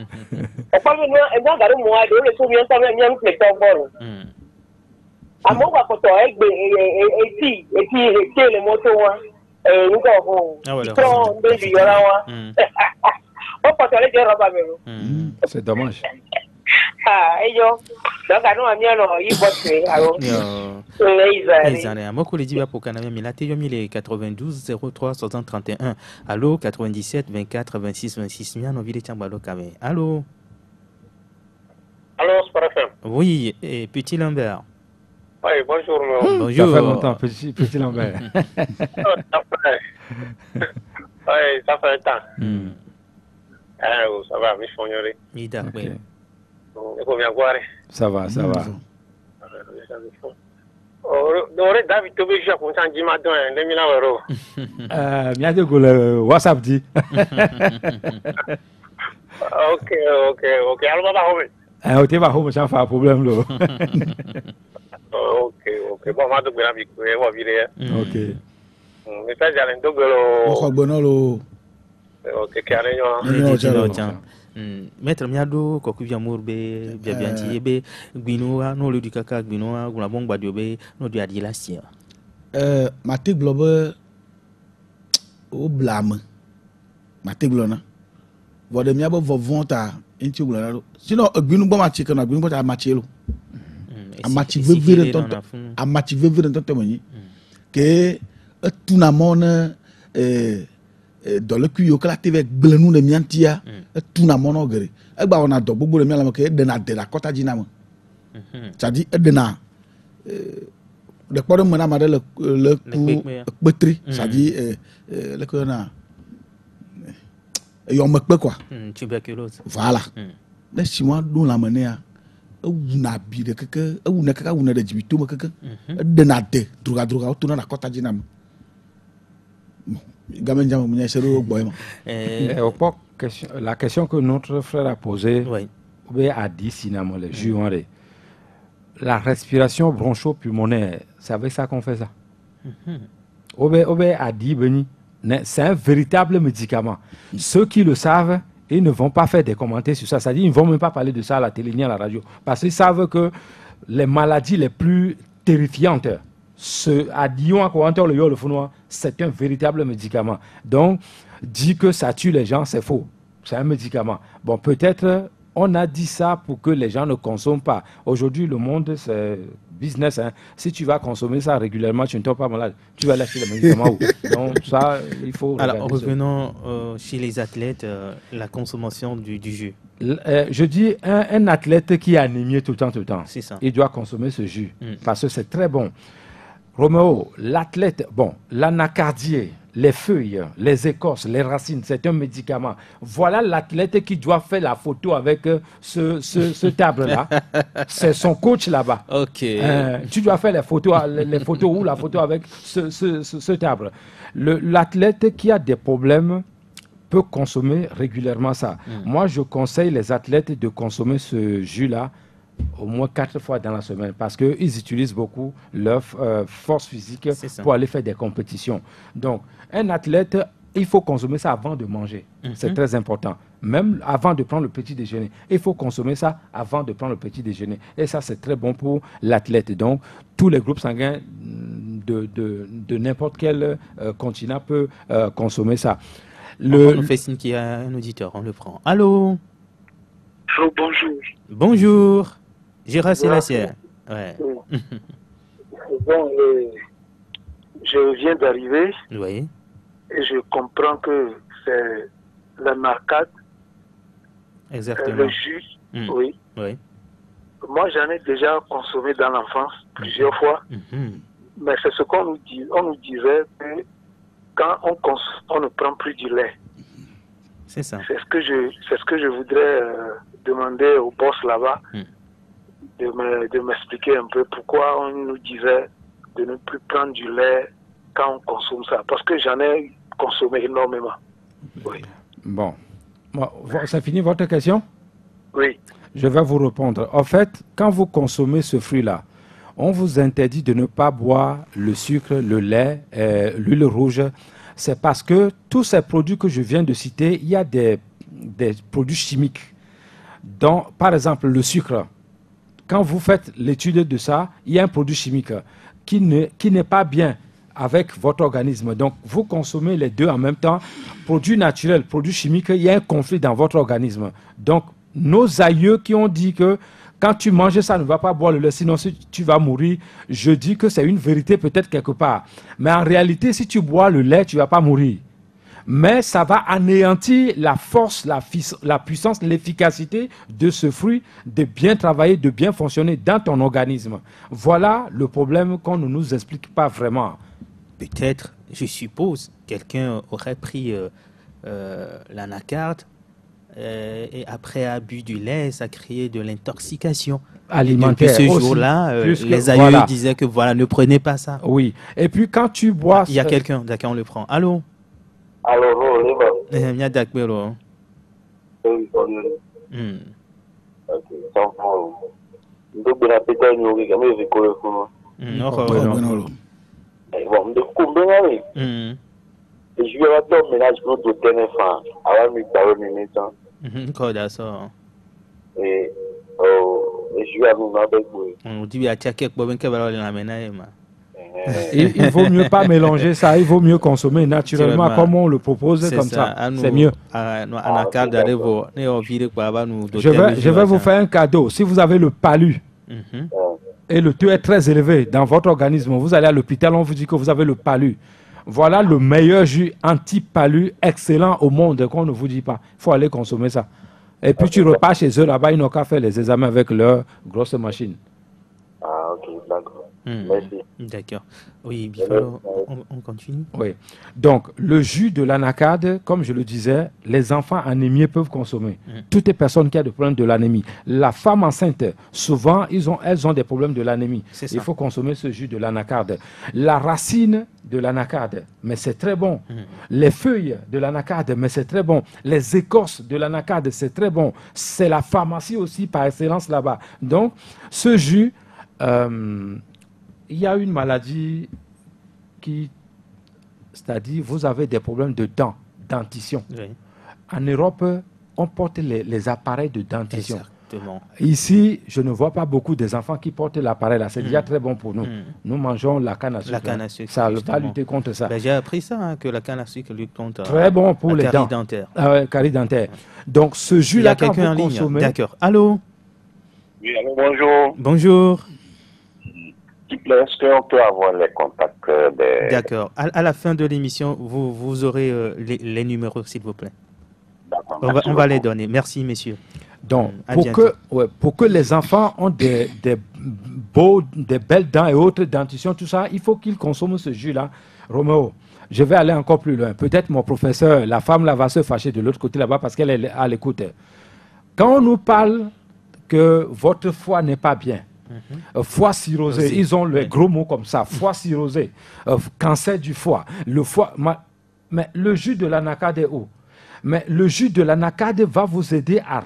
O pa me no e ga garu mo ade o le so mi o sa me mi am play ball. Amo kwa koto egbe eti le moto wa. Nuko ho. Tron de yora wa. O koto le je roba mero. C'est dommage. Ah, eyo. Donc anu amiano yibote aro. Ezane amoko le diba pour kanamia milate yo 92 03 61. Allô 97 24 26 26 miano vile chambalo kame. Allô. Allô, Sport FM. Oui, et Petit Lambert. Oui, bonjour. Bonjour. Ça fait longtemps, Petit Lambert. Oui, ça fait un temps. Ça va, je suis d'accord. Ça va, ça va. David Tobi, je suis content de m'attendre 2000 €. Miade Gole, WhatsApp dit. Ok. Alors, on va revenir. On va revenir, ça fait un problème. Ok. Bon, on va te dire, on va virer. Ok. Mais ça, j'ai un double. Ok, carrément. Maître Miado kokuvia murbe bianti ebe gbinoa no le du kaka gbinoa guna bon gbadio be no du adilasia matik blobe o blame matik blona vode miabo vovonta inti blona sinon gbinu bo matik na gbinu bo ta machelo amachi vevere tonto amachi vevere tonto moni ke tuna mona dans le cuyo que la TV gblenu le miantia tout na mono gere e gba ona do gbogbo le mi ala ke de na de la kota jina mo ça dit de na de podo mo na ma de le petri ça dit le ko na yo me pe quoi tuberculose voilà le chinois dont la mania una bi de keke una kaka una de jibito mo keke de na de droga tout na kota jina mo la question que notre frère a posée, a dit finalement les juants, la respiration broncho-pulmonaire, c'est avec ça qu'on fait ça. A dit, c'est un véritable médicament. Ceux qui le savent, ils ne vont pas faire des commentaires sur ça. C'est-à-dire, ils ne vont même pas parler de ça à la télé ni à la radio. Parce qu'ils savent que les maladies les plus terrifiantes, c'est un véritable médicament. Donc, dire que ça tue les gens, c'est faux. C'est un médicament. Bon, peut-être, on a dit ça pour que les gens ne consomment pas. Aujourd'hui, le monde, c'est business. Hein. Si tu vas consommer ça régulièrement, tu ne tombes pas malade. Tu vas lâcher les médicaments. Donc, ça, il faut... Alors, revenons chez les athlètes, la consommation du jus. Je dis, un athlète qui est anémié tout le temps, c'est ça. Il doit consommer ce jus. Parce que c'est très bon. Roméo, l'athlète, bon, l'anacardier, les feuilles, les écorces, les racines, c'est un médicament. Voilà l'athlète qui doit faire la photo avec ce table-là. C'est son coach là-bas. Ok. Tu dois faire les photos ou la photo avec ce table. L'athlète qui a des problèmes peut consommer régulièrement ça. Moi, je conseille les athlètes de consommer ce jus-là au moins 4 fois dans la semaine parce qu'ils utilisent beaucoup leur force physique pour aller faire des compétitions. Donc, un athlète, il faut consommer ça avant de manger. C'est très important. Même avant de prendre le petit déjeuner. Il faut consommer ça avant de prendre le petit déjeuner. Et ça, c'est très bon pour l'athlète. Donc, tous les groupes sanguins de n'importe quel continent peuvent consommer ça. On fait signe qu'il y a un auditeur, on le prend. Allô? Allô, bonjour. Bonjour. Gérard Sélassière. Ouais. Bon, je viens d'arriver. Oui. Et je comprends que c'est la narcade. Exactement. Le jus. Oui. Moi, j'en ai déjà consommé dans l'enfance plusieurs fois. Mais c'est ce qu'on nous dit. On nous disait que quand on consomme, on ne prend plus du lait. C'est ça. C'est ce que je voudrais demander au boss là-bas. De m'expliquer un peu pourquoi on nous disait de ne plus prendre du lait quand on consomme ça. Parce que j'en ai consommé énormément. Oui. Bon, ça finit votre question? Oui. Je vais vous répondre. En fait, quand vous consommez ce fruit-là, on vous interdit de ne pas boire le sucre, le lait, l'huile rouge. C'est parce que tous ces produits que je viens de citer, il y a des produits chimiques. Donc, par exemple, le sucre. quand vous faites l'étude de ça, il y a un produit chimique qui n'est pas bien avec votre organisme. Donc, vous consommez les deux en même temps. Produit naturel, produit chimique, il y a un conflit dans votre organisme. Donc, nos aïeux qui ont dit que quand tu manges ça, ne va pas boire le lait, sinon tu vas mourir. Je dis que c'est une vérité peut-être quelque part. Mais en réalité, si tu bois le lait, tu ne vas pas mourir. Mais ça va anéantir la force, la puissance, l'efficacité de ce fruit, de bien travailler, de bien fonctionner dans ton organisme. Voilà le problème qu'on ne nous explique pas vraiment. Peut-être, je suppose, quelqu'un aurait pris l'anacarde et après a bu du lait, ça créait de l'intoxication alimentaire. Et depuis ce jour-là, les aïeux disaient que voilà, ne prenez pas ça. Oui. Et puis quand tu bois... Il y a quelqu'un, d'accord, on le prend. Allô? Allô, il y a d'accord. Il vaut mieux pas mélanger ça, il vaut mieux consommer naturellement comme on le propose comme ça. C'est mieux. Je vais vous faire un cadeau. Si vous avez le palu et le taux est très élevé dans votre organisme, vous allez à l'hôpital, on vous dit que vous avez le palu. Voilà le meilleur jus anti-palu excellent au monde qu'on ne vous dit pas. Il faut aller consommer ça. Et puis tu repars chez eux là-bas, ils n'ont qu'à faire les examens avec leur grosse machine. Ah, ok, d'accord. Merci. D'accord. Oui, on continue. Oui. Donc, le jus de l'anacarde, comme je le disais, les enfants anémiés peuvent consommer. Toutes les personnes qui ont des problèmes de l'anémie. La femme enceinte, souvent, elles ont des problèmes de l'anémie. Il faut consommer ce jus de l'anacarde. La racine de l'anacarde, mais c'est très bon. Les feuilles de l'anacarde, mais c'est très bon. Les écorces de l'anacarde, c'est très bon. C'est la pharmacie aussi par excellence là-bas. Donc, ce jus... il y a une maladie c'est-à-dire vous avez des problèmes de dents, dentition. Oui. En Europe, on porte les appareils de dentition. Exactement. Ici, je ne vois pas beaucoup des enfants qui portent l'appareil là. C'est déjà très bon pour nous. Nous mangeons la canne à sucre. La canne à sucre. Ça va lutter contre ça. Ben, j'ai appris ça, hein, que la canne à sucre lutte contre très bon pour les dents. Carie dentaire. Donc ce jus-là, quand vous consommez... D'accord. Allô? Oui, allô, bonjour. Bonjour. Est-ce qu'on peut avoir les contacts des... D'accord. À la fin de l'émission, vous aurez les numéros, s'il vous plaît. D'accord. On va les donner. Merci, messieurs. Donc, pour que les enfants ont des belles dents et autres dentitions, tout ça, il faut qu'ils consomment ce jus-là. Roméo, je vais aller encore plus loin. Peut-être mon professeur, la femme là, va se fâcher de l'autre côté là-bas parce qu'elle est à l'écoute. Quand on nous parle que votre foie n'est pas bien, foie cirrhosé, aussi. Ils ont les gros mots comme ça, foie cirrhosé, cancer du foie, le foie, mais le jus de l'anacarde est où? Mais le jus de l'anacarde va vous aider à...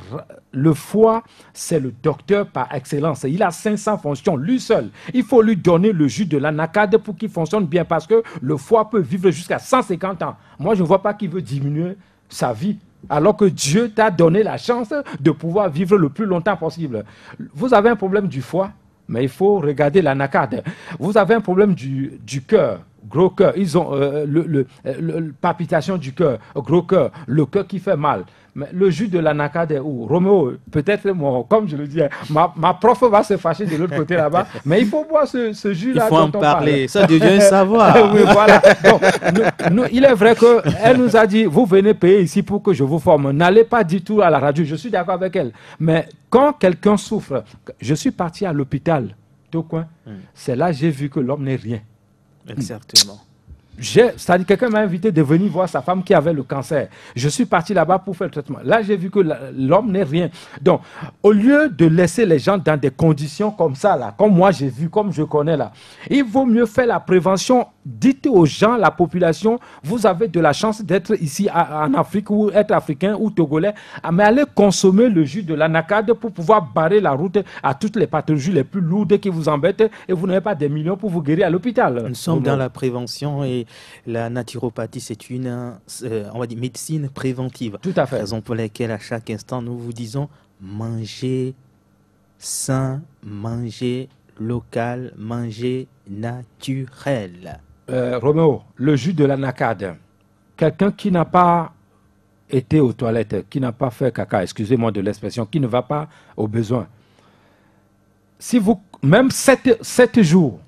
Le foie, c'est le docteur par excellence. Il a 500 fonctions, lui seul. Il faut lui donner le jus de l'anacarde pour qu'il fonctionne bien parce que le foie peut vivre jusqu'à 150 ans. Moi, je ne vois pas qu'il veut diminuer sa vie. Alors que Dieu t'a donné la chance de pouvoir vivre le plus longtemps possible. Vous avez un problème du foie, mais il faut regarder l'anacarde. Vous avez un problème du cœur, gros cœur. Ils ont palpitation du cœur, gros cœur, le cœur qui fait mal. Mais le jus de l'anacarde est où? Roméo, peut-être, comme je le dis, ma prof va se fâcher de l'autre côté là-bas, mais il faut boire ce jus-là. Il faut en parler, ça devient un savoir. Oui, voilà. Donc, il est vrai qu'elle nous a dit, vous venez payer ici pour que je vous forme. N'allez pas du tout à la radio, je suis d'accord avec elle. Mais quand quelqu'un souffre, je suis parti à l'hôpital, Tocoin, c'est là que j'ai vu que l'homme n'est rien. Exactement. C'est-à-dire quelqu'un m'a invité de venir voir sa femme qui avait le cancer. Je suis parti là-bas pour faire le traitement. Là, j'ai vu que l'homme n'est rien. Donc, au lieu de laisser les gens dans des conditions comme ça, là, comme moi j'ai vu, comme je connais là, il vaut mieux faire la prévention. Dites aux gens, la population, vous avez de la chance d'être ici en Afrique ou être africain ou togolais, mais allez consommer le jus de l'anacarde pour pouvoir barrer la route à toutes les pathologies les plus lourdes qui vous embêtent et vous n'avez pas des millions pour vous guérir à l'hôpital. Nous sommes dans la prévention et la naturopathie, c'est une on va dire, médecine préventive. Tout à fait. Raison pour laquelle à chaque instant, nous vous disons, mangez sain, manger local, manger naturel. Roméo, le jus de l'anacarde. Quelqu'un qui n'a pas été aux toilettes, qui n'a pas fait caca, excusez-moi de l'expression, qui ne va pas aux besoins. Si vous, même 7 jours,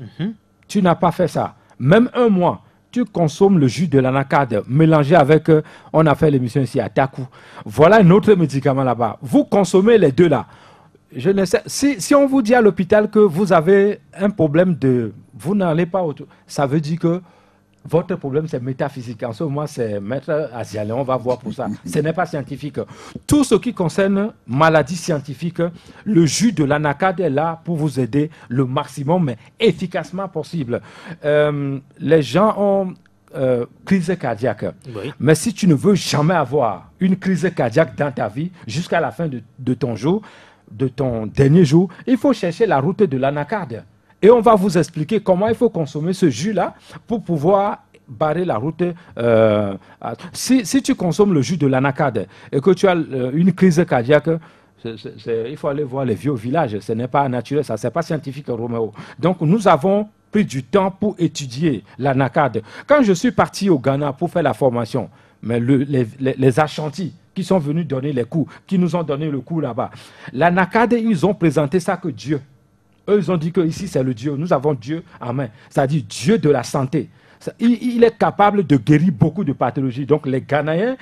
tu n'as pas fait ça, même 1 mois, tu consommes le jus de l'anacarde mélangé avec, on a fait l'émission ici à Taku. Voilà un autre médicament là-bas. Vous consommez les deux là. Je ne sais, si on vous dit à l'hôpital que vous avez un problème de... Vous n'allez pas... Ça veut dire que votre problème, c'est métaphysique. En ce moment, c'est Maître Azialé. On va voir pour ça. Ce n'est pas scientifique. Tout ce qui concerne maladie scientifique, le jus de l'anacarde est là pour vous aider le maximum, mais efficacement possible. Les gens ont crise cardiaque. Oui. Mais si tu ne veux jamais avoir une crise cardiaque dans ta vie, jusqu'à la fin de ton jour, de ton dernier jour, il faut chercher la route de l'anacarde. Et on va vous expliquer comment il faut consommer ce jus-là pour pouvoir barrer la route. Si tu consommes le jus de l'anacarde et que tu as une crise cardiaque, il faut aller voir les vieux au village. Ce n'est pas naturel, ça, ce n'est pas scientifique, Roméo. Donc, nous avons pris du temps pour étudier l'anacarde. Quand je suis parti au Ghana pour faire la formation, mais les Ashantis qui sont venus donner les cours, qui nous ont donné le cours là-bas, l'anacarde, ils ont présenté ça que Dieu. Eux, ils ont dit que ici c'est le Dieu. Nous avons Dieu en main. C'est-à-dire Dieu de la santé. Il est capable de guérir beaucoup de pathologies. Donc les Ghanéens,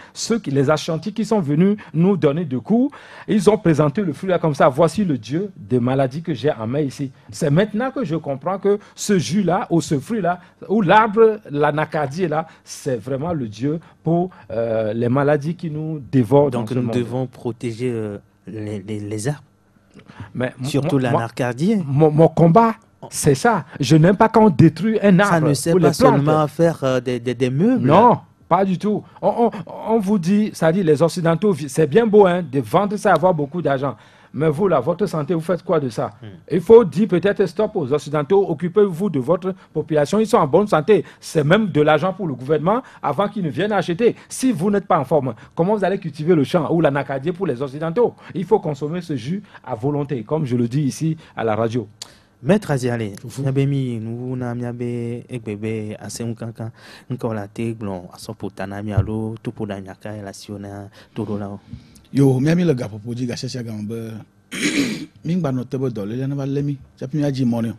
les Ashantis qui sont venus nous donner des cours, ils ont présenté le fruit là comme ça. Voici le Dieu des maladies que j'ai en main ici. C'est maintenant que je comprends que ce jus-là, ou ce fruit-là, ou l'arbre, l'anacardie là, c'est vraiment le Dieu pour les maladies qui nous dévorent. Donc nous devons protéger les arbres. Mais surtout l'anacardie. Mon combat, c'est ça. Je n'aime pas quand on détruit un arbre. Ça ne sert pas seulement à faire des meubles. Non, pas du tout. On vous dit, ça dit les Occidentaux, c'est bien beau de vendre ça, avoir beaucoup d'argent. Mais vous, là, votre santé, vous faites quoi de ça? Il faut dire peut-être stop aux Occidentaux, occupez-vous de votre population. Ils sont en bonne santé. C'est même de l'argent pour le gouvernement avant qu'ils ne viennent acheter. Si vous n'êtes pas en forme, comment vous allez cultiver le champ ou l'anacardier pour les Occidentaux? Il faut consommer ce jus à volonté, comme je le dis ici à la radio. Maître Azialé, nous n'avons pas assez encore la table, à son potanami allo, tout pour la nyaka et la siona, tout là. Yo, miami le gars pour dire que c'est gambe. Ming ba noté bo dole, il na lemi. Ça peut mi money.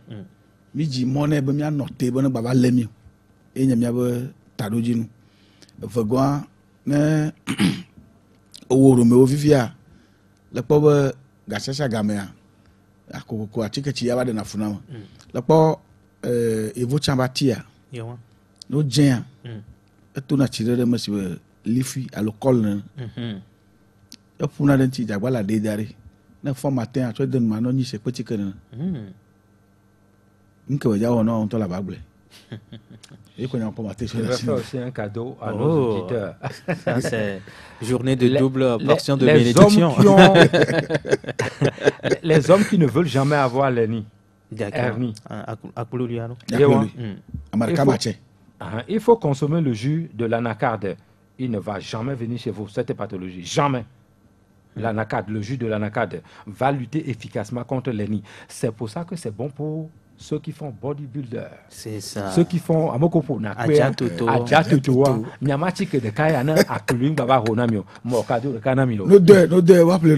Mi ji money be mi noté bo na ba lemi. Et nya mi ba tadoji nu. Vegwa ne o Romeo vivia. Le pauvre gachasha gamea. Akoko atike ti ya ba de na funa. Le pauvre evo chambatia. Yo. No djen. E to na tire de monsieur lifi à l'école. Et pour nous dire que la dédare, ne formateur, tu donnes ma non ni c'est petit que non. Nous que déjà on a on la bague. Et qu'on a formaté sur la scène. C'est un cadeau à nos auditeurs. Ça c'est journée de double portion de bénédiction. Les hommes qui ne veulent jamais avoir l'hernie. Il faut consommer le jus de l'anacarde. Il ne va jamais venir chez vous cette pathologie. Jamais. L'anacarde, le jus de l'anacarde va lutter efficacement contre l'hernie. C'est pour ça que c'est bon pour ceux qui font bodybuilder. C'est ça. Ceux qui font amokopo na ajatoto nyamati ke de kaya na akulu baba ronamio mo kado de kanamio. No de appelez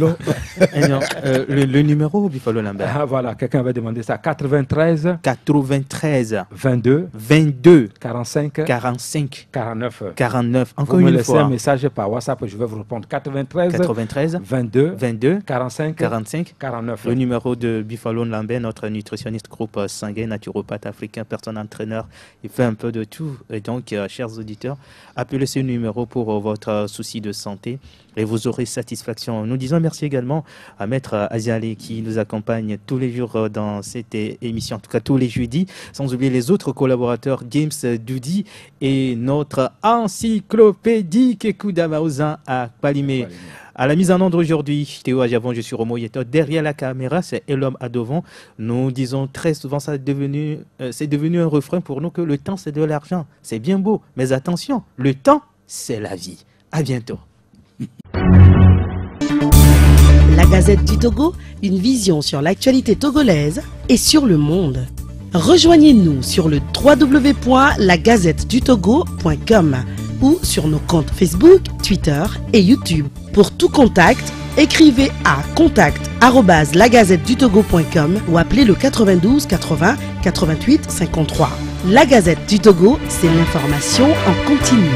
le numéro Buffalo Lambert. Ah voilà, quelqu'un avait demandé ça. 93 22 45 49. Encore une fois. Vous me laissez un message par WhatsApp, je vais vous répondre. 93 22 45 49. Le numéro de Buffalo Lambert, notre nutritionniste groupe sanguin, naturopathe africain, personne entraîneur, il fait un peu de tout. Et donc, chers auditeurs, appelez ce numéro pour votre souci de santé et vous aurez satisfaction. Nous disons merci également à Maître Azialé qui nous accompagne tous les jours dans cette émission, en tout cas tous les jeudis, sans oublier les autres collaborateurs, James Doudi et notre encyclopédie Kekuda Maouza à Palimé. À la mise en onde aujourd'hui, Théo Ajavon, je suis Romo Yeto. Derrière la caméra, c'est Elom Adovon. Nous disons très souvent, c'est devenu un refrain pour nous que le temps, c'est de l'argent. C'est bien beau, mais attention, le temps, c'est la vie. À bientôt. La Gazette. Gazette du Togo, une vision sur l'actualité togolaise et sur le monde. Rejoignez-nous sur le www.lagazettedutogo.com ou sur nos comptes Facebook, Twitter et YouTube. Pour tout contact, écrivez à contact@lagazettedutogo.com ou appelez le 92 80 88 53. La Gazette du Togo, c'est l'information en continu.